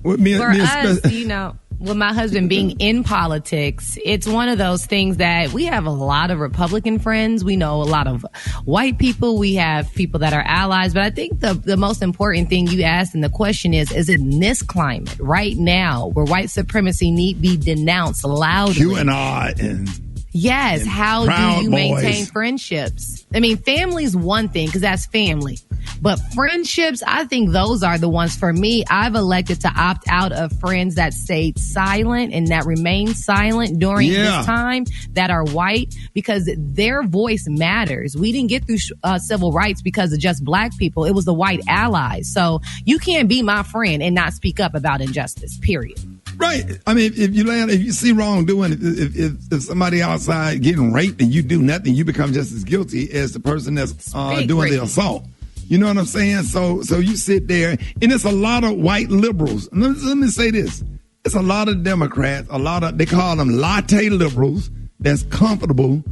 For us, with my husband being in politics, it's one of those things that we have a lot of Republican friends. We know a lot of white people. We have people that are allies. But I think the most important thing you asked, and the question is it in this climate right now where white supremacy need be denounced loudly? QAnon and yes. And how Proud do you Boys. maintain friendships? I mean, family's one thing because that's family. But friendships, I think those are the ones for me. I've elected to opt out of friends that stayed silent and that remained silent during this time, that are white, because their voice matters. We didn't get through civil rights because of just black people. It was the white allies. So you can't be my friend and not speak up about injustice, period. Right. I mean, if you see wrongdoing, if somebody outside getting raped and you do nothing, you become just as guilty as the person that's doing the assault. You know what I'm saying? So you sit there, and it's a lot of white liberals. Let me say this. It's a lot of Democrats, they call them latte liberals that's comfortable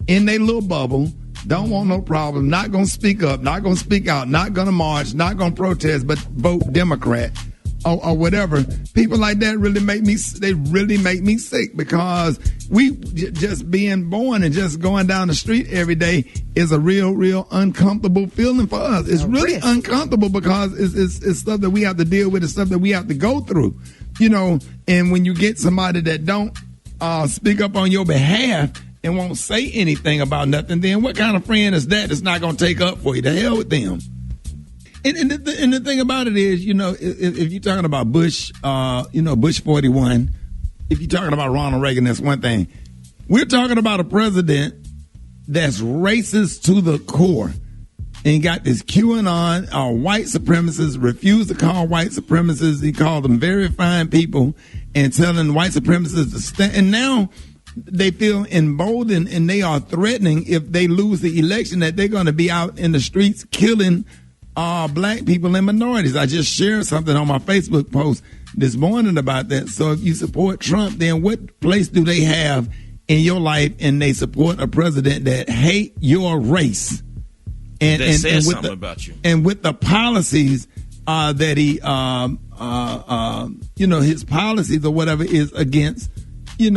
in their little bubble, don't want no problem, not going to speak up, not going to speak out, not going to march, not going to protest, but vote Democrat. Or whatever. People like that really make me sick, because we just being born and just going down the street every day is a real uncomfortable feeling for us. It's really uncomfortable because it's stuff that we have to deal with, it's stuff that we have to go through, you know. And when you get somebody that don't speak up on your behalf and won't say anything about nothing, then what kind of friend is that that's not going to take up for you? To hell with them. And the thing about it is, you know, if you're talking about Bush, Bush 41, if you're talking about Ronald Reagan, that's one thing. We're talking about a president that's racist to the core and got this QAnon, white supremacists, refused to call white supremacists. He called them very fine people and telling white supremacists to stand. And now they feel emboldened and they are threatening, if they lose the election, that they're going to be out in the streets killing black people and minorities. I just shared something on my Facebook post this morning about that. So if you support Trump, then what place do they have in your life? And they support a president that hate your race and says with something about you, and with the policies that he his policies or whatever is against a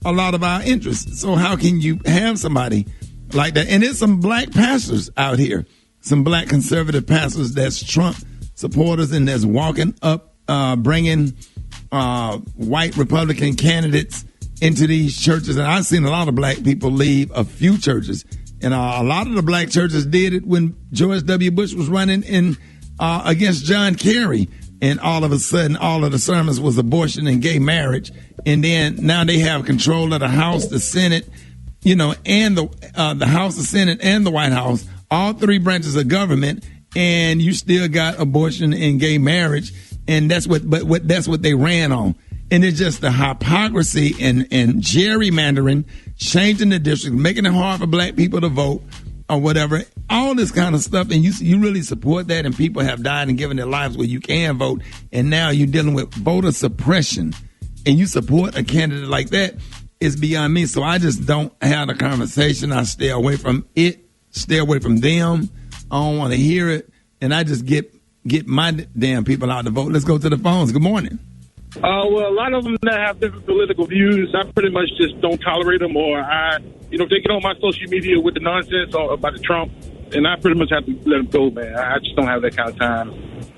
lot of our interests. So how can you have somebody like that? And there's some black pastors out here, some black conservative pastors that's Trump supporters and that's walking up, bringing white Republican candidates into these churches. And I've seen a lot of black people leave a few churches. And a lot of the black churches did it when George W. Bush was running against John Kerry. And all of a sudden, all of the sermons was abortion and gay marriage. And then now they have control of the House, the Senate, and the House, the Senate, and the White House. All three branches of government, and you still got abortion and gay marriage, and that's what they ran on. And it's just the hypocrisy and gerrymandering, changing the districts, making it hard for black people to vote or whatever, all this kind of stuff. And you really support that, and people have died and given their lives where you can vote, and now you're dealing with voter suppression, and you support a candidate like that. Is beyond me. So I just don't have a conversation. I stay away from it. Stay away from them. I don't want to hear it. And I just get my damn people out to vote. Let's go to the phones. Good morning. Well, a lot of them that have different political views, I pretty much just don't tolerate them, or if they get on my social media with the nonsense about the Trump, and I pretty much have to let them go, man. I just don't have that kind of time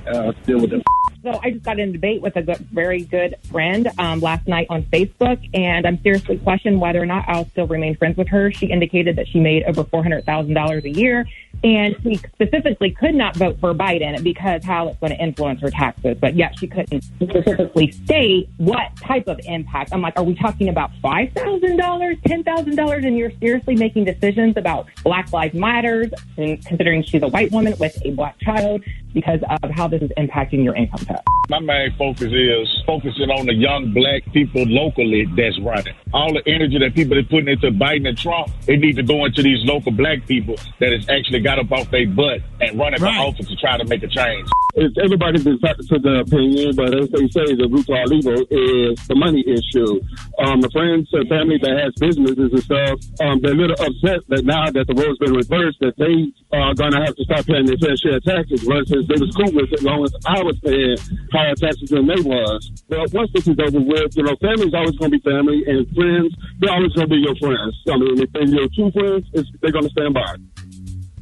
to deal with them. So I just got in a debate with a very good friend last night on Facebook, and I'm seriously questioning whether or not I'll still remain friends with her. She indicated that she made over $400,000 a year, and she specifically could not vote for Biden because how it's going to influence her taxes. But yet she couldn't specifically state what type of impact. I'm like, are we talking about $5,000, $10,000, and you're seriously making decisions about Black Lives Matter, and considering she's a white woman with a black child, because of how this is impacting your income tax? My main focus is focusing on the young black people locally that's running. All the energy that people are putting into Biden and Trump, they need to go into these local black people that has actually got up off their butt and running for office to try to make a change. It's everybody's entitled to their opinion, but as they say, the root of all evil is the money issue. The friends and family that has businesses and stuff, they're a little upset that now that the role's been reversed, that they are going to have to start paying their fair share of taxes versus they was cool with it as long as I was paying higher taxes than they was. But once this is over with, family's always going to be family, and friends, they're always going to be your friends. I mean, if they're your true friends, they're going to stand by.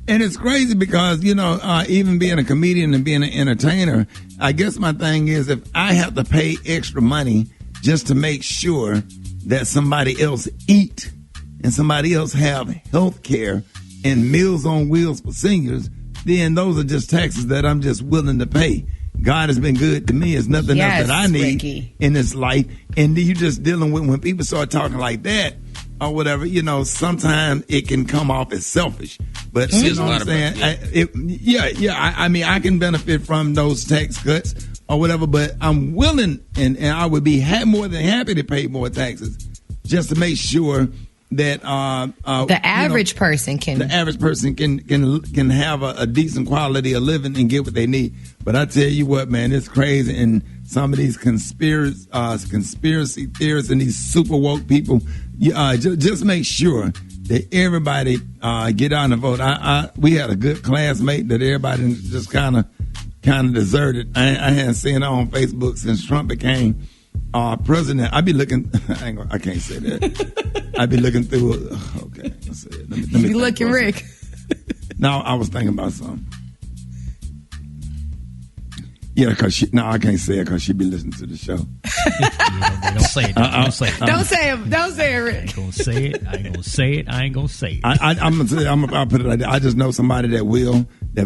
And it's crazy because, even being a comedian and being an entertainer, I guess my thing is if I have to pay extra money just to make sure that somebody else eat and somebody else have health care and Meals on Wheels for seniors, then those are just taxes that I'm just willing to pay. God has been good to me. It's nothing else that I need Ricky. in this life. And you just dealing with when people start talking like that or whatever, sometimes it can come off as selfish. But you know what I'm saying? I mean, I can benefit from those tax cuts or whatever, but I'm willing and I would be more than happy to pay more taxes just to make sure that the average person can have a decent quality of living and get what they need. But I tell you what, man, it's crazy. And some of these conspiracy theorists and these super woke people, just make sure that everybody get out and vote. We had a good classmate that everybody just kind of deserted. I hadn't seen her on Facebook since Trump became president. I be looking. I can't say that. I be looking through. Okay, let's see. Let me you looking, Rick? No, I was thinking about something. Yeah, I can't say it because she be listening to the show. Don't say it. Don't say it. Don't say it. Don't say it, Rick. I ain't gonna say it. I ain't gonna say it. I ain't gonna say it. I'm gonna say. I'll put it like that. I just know somebody that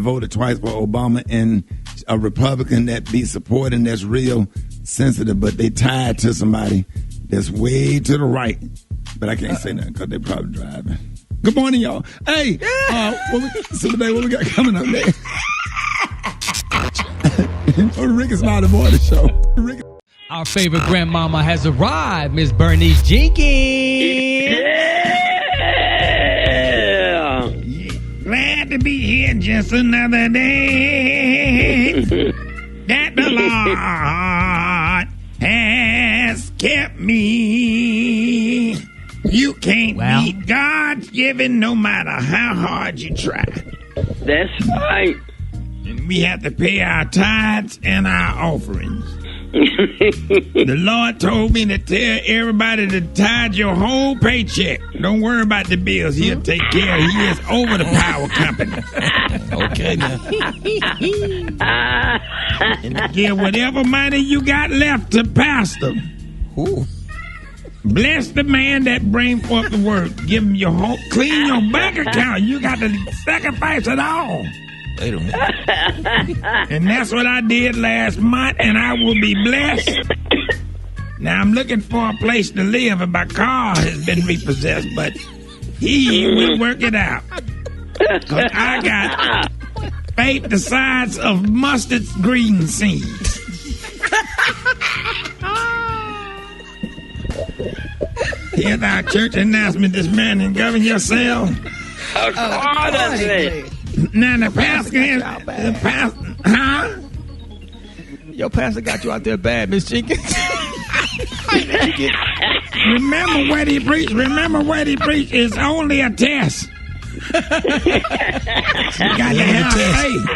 voted twice for Obama and a Republican that be supporting that's real sensitive, but they tied to somebody that's way to the right. But I can't say that because they probably driving. Good morning, y'all. Hey, what we got coming up there? Rickey Smiley Morning Show. Our favorite grandmama has arrived, Miss Bernice Jenkins. Yeah. Glad to be here just another day that the Lord has kept me. You can't beat God's giving no matter how hard you try. That's right. And we have to pay our tithes and our offerings. The Lord told me to tell everybody to tithe your whole paycheck. Don't worry about the bills. He'll take care. He is over the power company. Okay, now. And give whatever money you got left to pastor. Ooh. Bless the man that bring forth the word. Give him your whole, clean your bank account. You got to sacrifice it all. Wait a minute. And that's what I did last month, and I will be blessed. Now I'm looking for a place to live, and my car has been repossessed, but he will work it out. 'Cause I got faith the size of mustard green seeds. Here's our church announcement this morning. Govern yourself. Now the pastor, huh? Your pastor got you out there bad, Miss Jenkins. Remember what he preached. It's only a test. You got to have faith.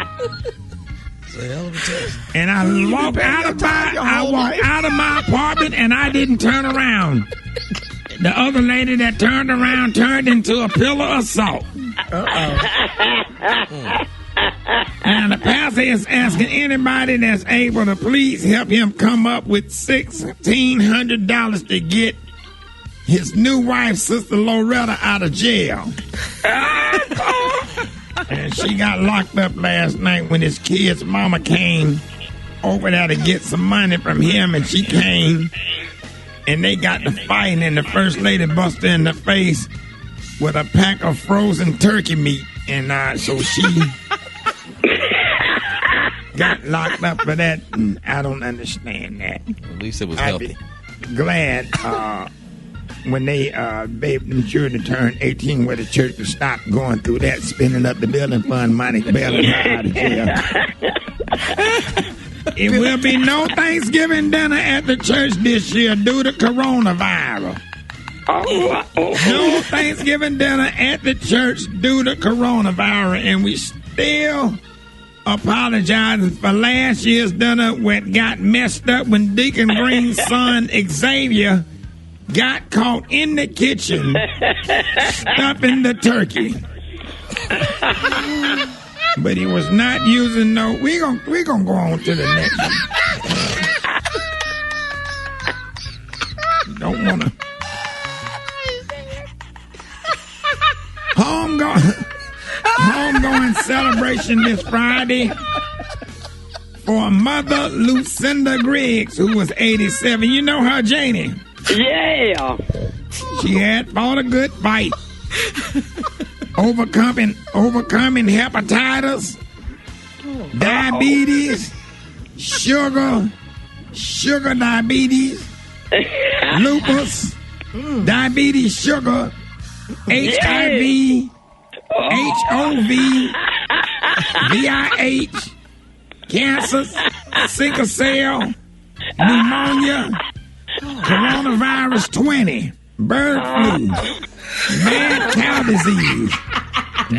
It's a hell of a test. And I walked out of my apartment, and I didn't turn around. The other lady that turned around turned into a pillar of salt. Now the pastor is asking anybody that's able to please help him come up with $1,600 to get his new wife, Sister Loretta, out of jail. And she got locked up last night when his kid's mama came over there to get some money from him, and she came. And they got to fighting, and the first lady busted in the face with a pack of frozen turkey meat. And so she got locked up for that, and I don't understand that. At least it was healthy. Glad when they baby them children turned 18 where the church would stop going through that, spending up the building fund money, bailing her out of jail. It will be no Thanksgiving dinner at the church this year due to coronavirus. No Thanksgiving dinner at the church due to coronavirus, and we still apologizing for last year's dinner when got messed up when Deacon Green's son Xavier got caught in the kitchen stuffing the turkey. But he was not using no. We gonna go on to the next one. Don't wanna. Homegoing homegoing celebration this Friday for Mother Lucinda Griggs, who was 87. You know her, Janie? Yeah. She had fought a good fight. Overcoming hepatitis, diabetes, sugar diabetes, lupus, diabetes, sugar, HIV, HOV, VIH, cancer, sickle cell, pneumonia, coronavirus 20, bird flu, mad cow disease,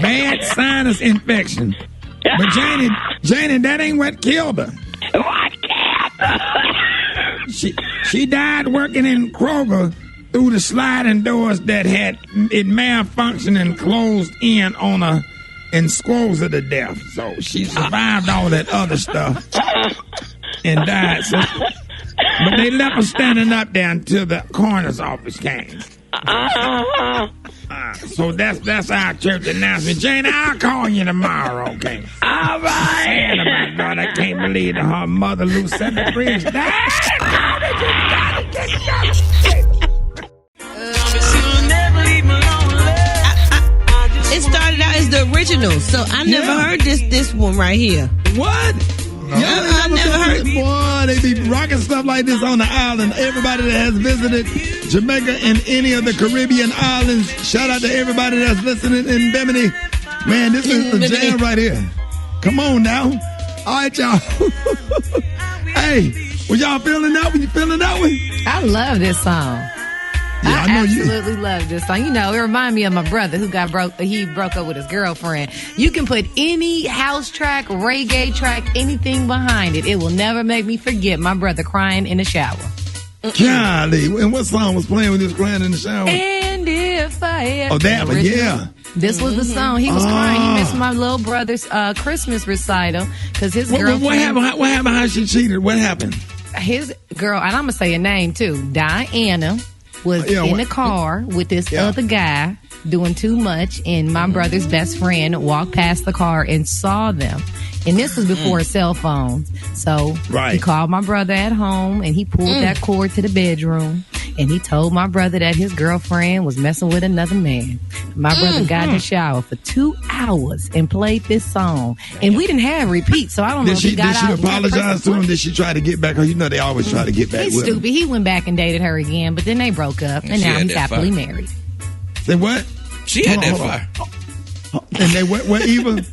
bad sinus infection. But Janie, that ain't what killed her. What killed her? She died working in Kroger through the sliding doors that had it malfunctioned and closed in on her and squoze her to death. So she survived all that other stuff and died. But they left her standing up there until the coroner's office came. So that's our church announcement. Jane, I'll call you tomorrow, okay? All right. Sad about God. I can't believe that her mother, Lucinda Griggs, died. It started out as the original, so I never heard this one right here. What? I never heard. Boy, they be rocking stuff like this on the island. Everybody that has visited Jamaica and any of the Caribbean islands, shout out to everybody that's listening in Bimini. Man, this is the jam right here. Come on now. All right, y'all. Hey, was y'all feeling that one? You feeling that one? I love this song. Yeah, I absolutely love this song. You know, it reminded me of my brother who broke up with his girlfriend. You can put any house track, reggae track, anything behind it. It will never make me forget my brother crying in the shower. Golly, and what song was playing when he was crying in the shower? And if I ever... Oh, that one, yeah. This was the song. He was crying. He missed my little brother's Christmas recital because his girlfriend... What happened? How she cheated? What happened? His girl, and I'm going to say a name too, Diana, was in the car with this other guy doing too much, and my brother's best friend walked past the car and saw them. And this was before cell phones. So he called my brother at home, and he pulled that cord to the bedroom, and he told my brother that his girlfriend was messing with another man. My brother got in the shower for 2 hours and played this song. And we didn't have repeat, so I don't know if he got out. Did she apologize to him? Did she try to get back? Because you know they always try to get back with him. He's stupid. He went back and dated her again, but then they broke up, and now he's happily married. Say what? She had that fire. And they what Eva?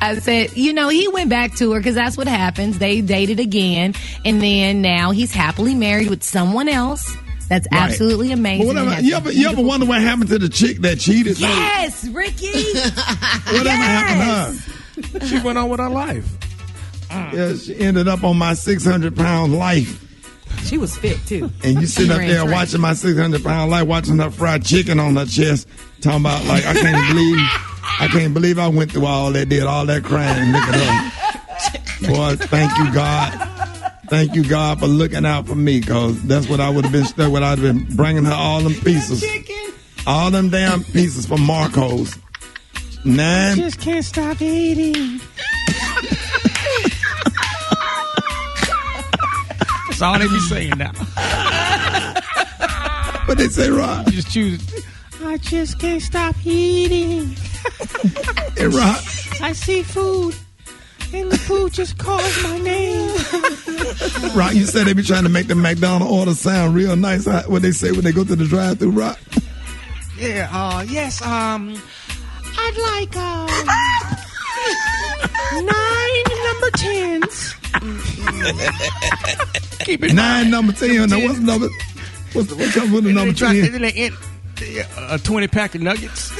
I said, you know, he went back to her because that's what happens. They dated again, and then now he's happily married with someone else. That's absolutely amazing. You ever wonder what happened to the chick that cheated? Yes, Ricky. Whatever happened to her? She went on with her life. Yeah, she ended up on my 600-pound life. She was fit too. And you sit up there watching my 600-pound life, watching her fried chicken on her chest, talking about like I can't believe I went through all that, did all that crying. Look at her. Boy, thank you, God. Thank you, God, for looking out for me, because that's what I would have been stuck with. I'd have been bringing her all them pieces. All them damn pieces from Marco's. I just can't stop eating. That's all they be saying now. What they say, Rob? You just choose. I just can't stop eating. Hey, Rob. I see food, and the food just calls my name. Rob, you said they be trying to make the McDonald's order sound real nice. What they say when they go to the drive-thru, Rob? Yeah. Yes. I'd like 9 number 10s. Keep it 9 number 10. Now what's number? What comes with the number 10? Then they end a 20-pack of nuggets.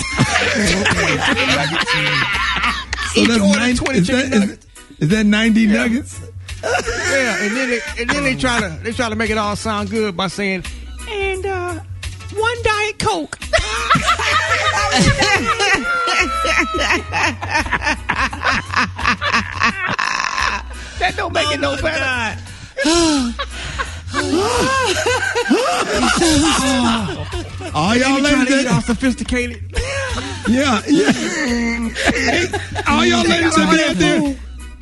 So that's 90. Is that 90 nuggets? Yeah, and then they try to make it all sound good by saying, and 1 Diet Coke. That don't make it no better. All y'all ladies all sophisticated. Yeah. Hey, all y'all ladies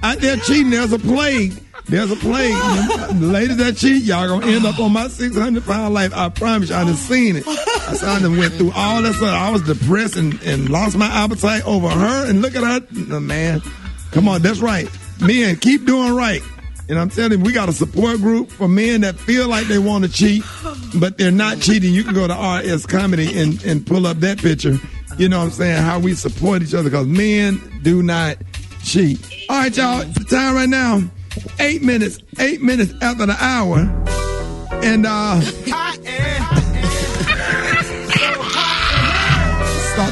out there cheating, there's a plague. The ladies that cheat, y'all gonna end up on my 600-pound life. I promise you, I done seen it. I done went through all that stuff. I was depressed and lost my appetite over her. And look at her, man. Come on, that's right. Men, keep doing right. And I'm telling you, we got a support group for men that feel like they want to cheat, but they're not cheating. You can go to RS Comedy and pull up that picture. You know what I'm saying? How we support each other, because men do not cheat. All right, y'all. The time right now, 8 minutes after the hour. And stop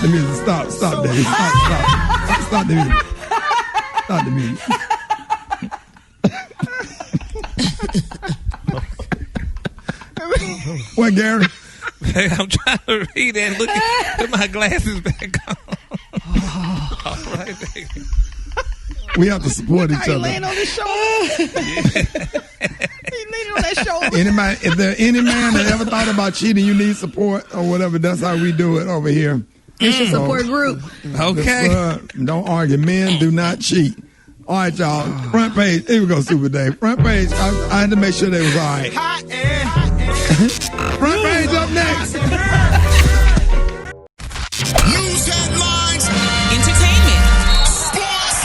the music. Stop, David. Stop the music. Stop the music. What, Gary? Hey, I'm trying to read and look at put my glasses back on. All right, baby. We have to support each other. Laying on his shoulder. He leaning on that shoulder. If there any man that ever thought about cheating, you need support or whatever, that's how we do it over here. It's your support group. Okay. Don't argue. Men do not cheat. All right, y'all. Front page. Here we go, Super Dave. Front page. I had to make sure they was all right. Front page up next. News headlines, entertainment, sports.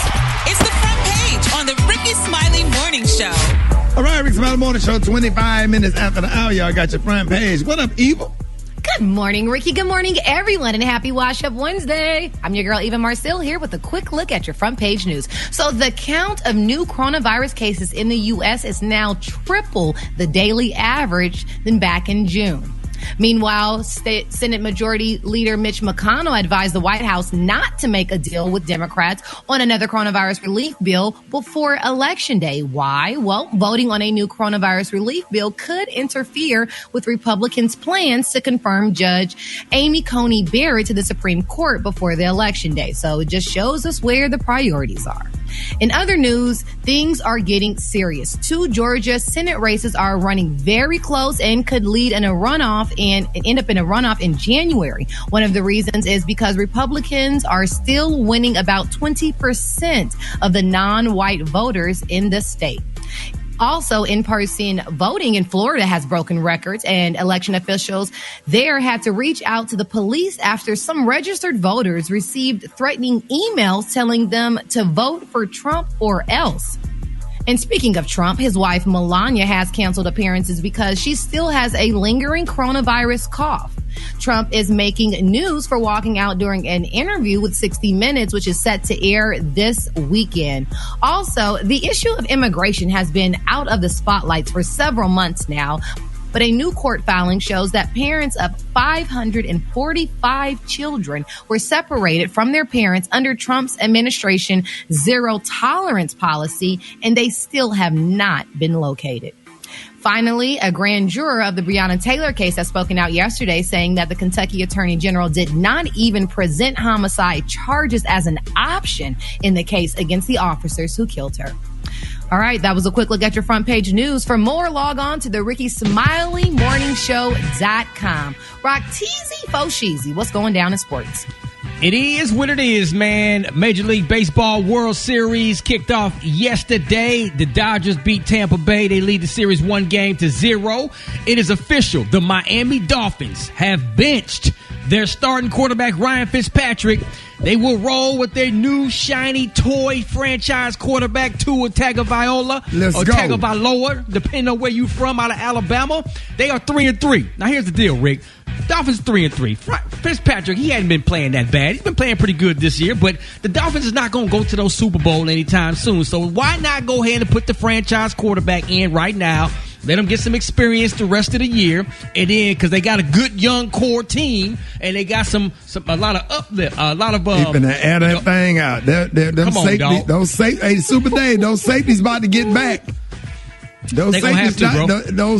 It's the front page on the Rickey Smiley Morning Show. All right, Rickey Smiley Morning Show, 25 minutes after the hour. Y'all got your front page. What up, Evil? Good morning, Ricky. Good morning, everyone, and happy Wash Up Wednesday. I'm your girl, Eva Marcille, here with a quick look at your front page news. So the count of new coronavirus cases in the U.S. is now triple the daily average than back in June. Meanwhile, Senate Majority Leader Mitch McConnell advised the White House not to make a deal with Democrats on another coronavirus relief bill before Election Day. Why? Well, voting on a new coronavirus relief bill could interfere with Republicans' plans to confirm Judge Amy Coney Barrett to the Supreme Court before the Election Day. So it just shows us where the priorities are. In other news, things are getting serious. 2 Georgia Senate races are running very close and could lead in a runoff and end up in a runoff in January. One of the reasons is because Republicans are still winning about 20% of the non-white voters in the state. Also, in-person voting in Florida has broken records, and election officials there had to reach out to the police after some registered voters received threatening emails telling them to vote for Trump or else. And speaking of Trump, his wife Melania has canceled appearances because she still has a lingering coronavirus cough. Trump is making news for walking out during an interview with 60 Minutes, which is set to air this weekend. Also, the issue of immigration has been out of the spotlights for several months now. But a new court filing shows that parents of 545 children were separated from their parents under Trump's administration zero tolerance policy, and they still have not been located. Finally, a grand juror of the Breonna Taylor case has spoken out yesterday saying that the Kentucky Attorney General did not even present homicide charges as an option in the case against the officers who killed her. All right, that was a quick look at your front page news. For more, log on to the RickeySmileyMorningShow.com. Rock teasy, faux cheesy. What's going down in sports? It is what it is, man. Major League Baseball World Series kicked off yesterday. The Dodgers beat Tampa Bay. They lead the series 1-0. It is official. The Miami Dolphins have benched their starting quarterback, Ryan Fitzpatrick. They will roll with their new shiny toy franchise quarterback, Tua Tagovailoa. Let's or go. Tagovailoa, depending on where you from, out of Alabama. They are 3-3. Now here's the deal, Rick. Dolphins 3-3. Fitzpatrick, he hadn't been playing that bad. He's been playing pretty good this year, but the Dolphins is not going to go to those Super Bowl anytime soon. So why not go ahead and put the franchise quarterback in right now? Let them get some experience the rest of the year, and then because they got a good young core team, and they got a lot of uplift, a lot of keeping to air that thing out. Those Super Dave, those safeties about to get back. Those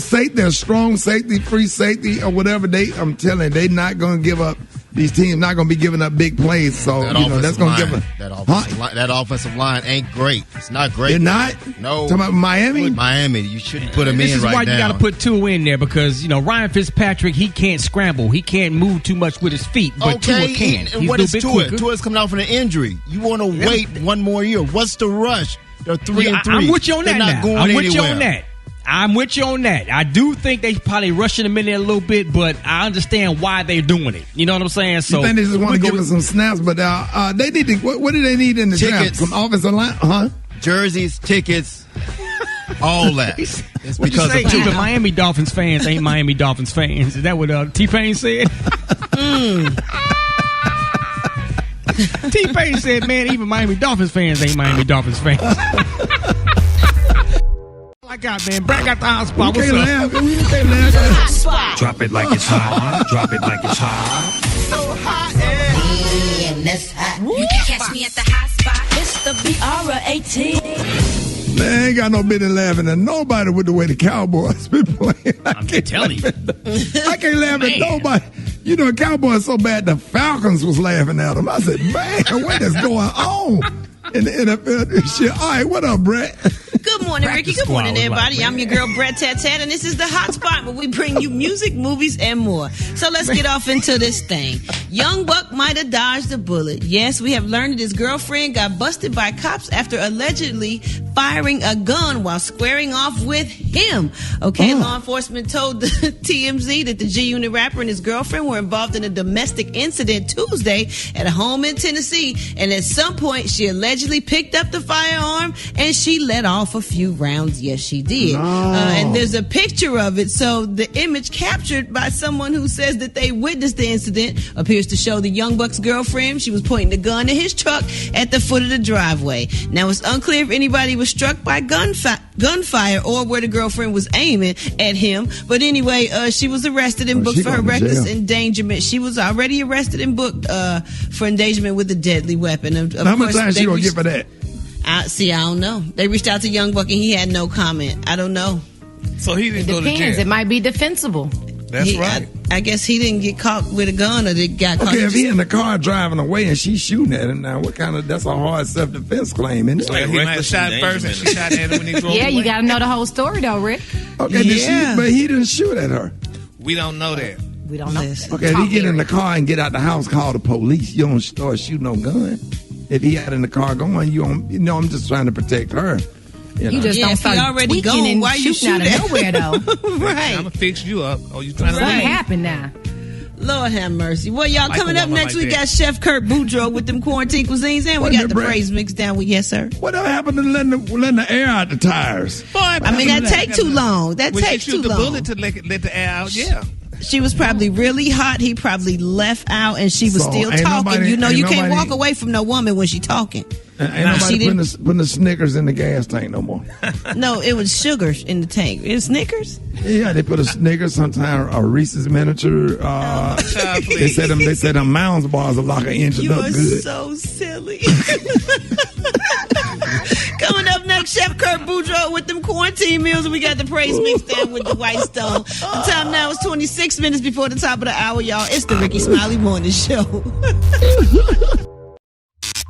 safeties, they're strong safety, free safety, or whatever. I'm telling you, they not going to give up these teams not going to be giving up big plays. So, that's going to give that offensive line ain't great. It's not great. They're not? No. Talking about Miami? Miami. You shouldn't put him in right now. This is why you got to put 2 in there because, Ryan Fitzpatrick, he can't scramble. He can't move too much with his feet, but Tua can. And what is Tua? Tua's coming out from an injury. You want to wait one more year. What's the rush? They're 3-3. I'm with you on that now. I'm with you on that. I do think they probably rushing him in there a little bit, but I understand why they're doing it. You know what I'm saying? So you think they just want to give us some snaps, but they need to. What do they need in the draft? Some offensive line, jerseys, tickets, all that. It's because of even Miami Dolphins fans ain't Miami Dolphins fans. Is that what T-Pain said? T-Pain said, "Man, even Miami Dolphins fans ain't Miami Dolphins fans." I got, man. Brad got the hot spot. What's up? Hot spot. Drop it like it's hot. Drop it like it's hot. So hot and that's hot. You can catch me at the hot spot. It's the BR18. Man, I ain't got no business laughing at nobody with the way the Cowboys been playing. I'm telling you. I can't laugh at nobody. The Cowboys so bad the Falcons was laughing at them. I said, man, what is going on in the NFL? Shit. All right, what up, Brett? Good morning, Ricky. Good morning, everybody. I'm your girl, Brett Tat, and this is the Hot Spot where we bring you music, movies, and more. So let's get off into this thing. Young Buck might have dodged a bullet. Yes, we have learned that his girlfriend got busted by cops after allegedly firing a gun while squaring off with him. Okay, law enforcement told the TMZ that the G-Unit rapper and his girlfriend were involved in a domestic incident Tuesday at a home in Tennessee, and at some point she allegedly picked up the firearm and she let off a few rounds. Yes, she did. No. And there's a picture of it. So the image captured by someone who says that they witnessed the incident appears to show the young buck's girlfriend. She was pointing the gun at his truck at the foot of the driveway. Now, it's unclear if anybody was struck by gunfire or where the girlfriend was aiming at him. But anyway, she was arrested and booked for her reckless endangerment. She was already arrested and booked for endangerment with a deadly weapon. How much time she gonna get for that? I don't know. They reached out to Young Buck and he had no comment. I don't know. So he didn't go to jail. It might be defensible. That's right. I guess he didn't get caught with a gun, or they got caught. Okay, if he in the car driving away and she's shooting at him, now that's a hard self-defense claim, isn't it? Like he might have shot first and she shot at him when he drove away. You got to know the whole story, though, Rick. Okay, but he didn't shoot at her. We don't know that. We don't know. Okay, if he get in the car and get out the house, call the police. You don't start shooting no gun. If he had in the car going, I'm just trying to protect her. You just don't start already tweaking going. and Why you shooting out of nowhere, though. Right. I'm going to fix you up. Oh, you trying to Something happened now. Lord have mercy. Well, y'all, Michael coming up Woman next, like we that. got Chef Kurt Boudreaux with them quarantine cuisines, and we got the praise mix down with yes, sir. Whatever happened to letting the air out the tires? That take too long. That when takes she too shoot long. the bullet to let the air out, yeah. She was probably really hot. He probably left out, and she was So still ain't talking. nobody- you ain't can't nobody- walk away from no woman when she talking. Ain't She nobody didn't- putting the Snickers in the gas tank no more. No, it was sugar in the tank. It was Snickers. Yeah, they put a Snickers, sometimes a Reese's miniature. They said them Mounds bars are like an engine You up are good. so silly. Coming up next, Chef Kurt Boudreaux with them quarantine meals, and we got the praise mix down with the White Stone. The time now is 26 minutes before the top of the hour, y'all. It's the Rickey Smiley Morning Show.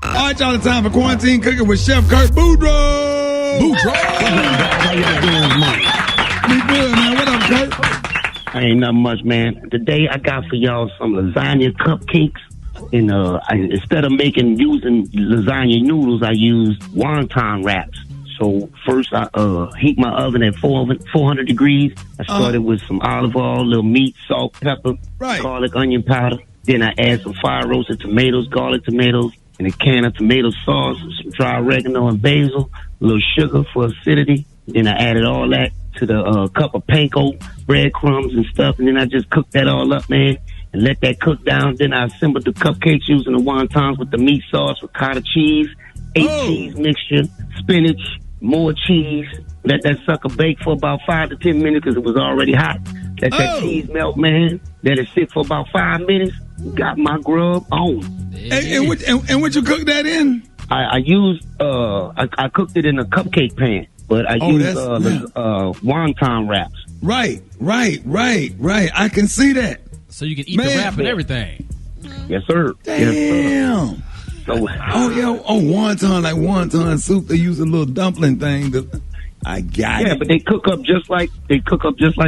All right, y'all, it's time for quarantine cooking with Chef Kurt Boudreaux. How y'all doing, Mike? Be good, man. What up, Kurt? Ain't nothing much, man. Today I got for y'all some lasagna cupcakes. And instead of using lasagna noodles, I used wonton wraps. So first I heat my oven at 400 degrees. I started with some olive oil, a little meat, salt, pepper, garlic, onion powder. Then I add some fire roasted tomatoes, garlic tomatoes, and a can of tomato sauce, some dry oregano and basil, a little sugar for acidity. Then I added all that to the cup of panko, breadcrumbs and stuff, and then I just cooked that all up, man, and let that cook down. Then I assembled the cupcakes using the wontons with the meat sauce, ricotta cheese, 8 cheese mixture, spinach, more cheese. Let that sucker bake for about 5 to 10 minutes because it was already hot. Let that cheese melt, man. Let it sit for about 5 minutes. Got my grub on. And what you cook that in? I used I cooked it in a cupcake pan, but I used wonton wraps. Right. I can see that. So you can eat the wrap and everything. Yes, sir. Damn. Yes, sir. So, wonton soup. They use a little dumpling thing. I got it. Yeah, but they cook up just like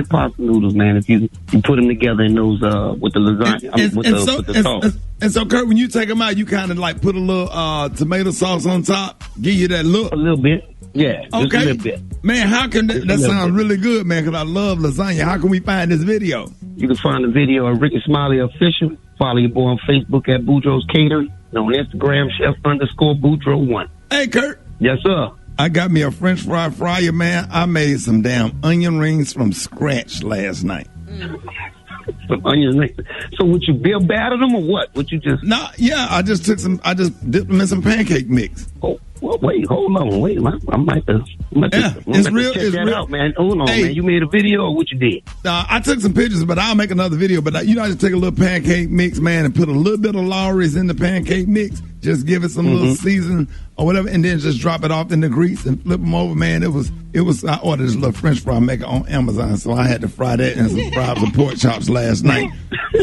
pasta noodles, man. If you put them together in those with the lasagna, with the sauce. And so, Kurt, when you take them out, you kind of like put a little tomato sauce on top, give you that look. A little bit, yeah. Okay, just a little bit. Man, how can that sounds really good, man? Because I love lasagna. How can we find this video? You can find the video at Rickey Smiley Official. Follow your boy on Facebook at Boudreaux's Catering. And on Instagram, Chef_Boudreaux1. Hey, Kurt. Yes, sir. I got me a French fry fryer, man. I made some damn onion rings from scratch last night. Some onion rings. So would you bill batter them or what? Would you just? Nah, yeah. I just dipped them in some pancake mix. Oh, well, wait, hold on, wait. I might have it's real. Check It's that real. out, man. Hold on, Hey. man. You made a video or what you did? I took some pictures, but I'll make another video. But I just take a little pancake mix, man, and put a little bit of Lawry's in the pancake mix. Just give it some little season or whatever, and then just drop it off in the grease and flip them over, man. It was. I ordered this little French fry maker on Amazon, so I had to fry that and some fries and pork chops last night.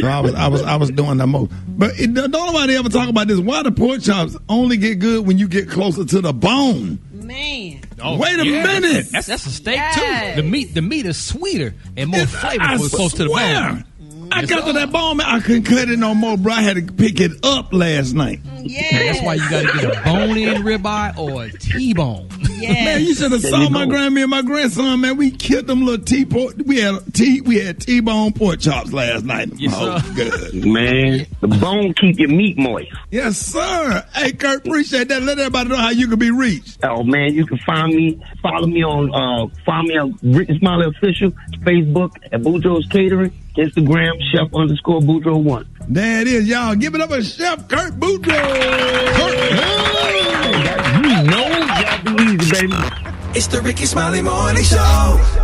So I was doing the most. But don't nobody ever talk about this. Why the pork chops only get good when you get closer to the bone? Man. Wait a minute. That's a steak too. The meat is sweeter and more flavorful close to the bone. I got to that bone, man. I couldn't cut it no more, bro. I had to pick it up last night. Yeah. That's why you got to get a bone-in ribeye or a T-bone. Yeah. Man, you should have saw my grandma and my grandson, man. We killed them little we had T-bone pork chops last night. Yes, sir. Good. Man, the bone keep your meat moist. Yes, sir. Hey, Kurt, appreciate that. Let everybody know how you can be reached. Oh man, you can follow me on Rickey Smiley Official, Facebook at Boudreaux's Catering, Instagram Chef_Boudreaux1. There it is, y'all. Give it up for Chef Kurt Boudreaux. You know, y'all be easy, baby. It's the Rickey Smiley Morning Show.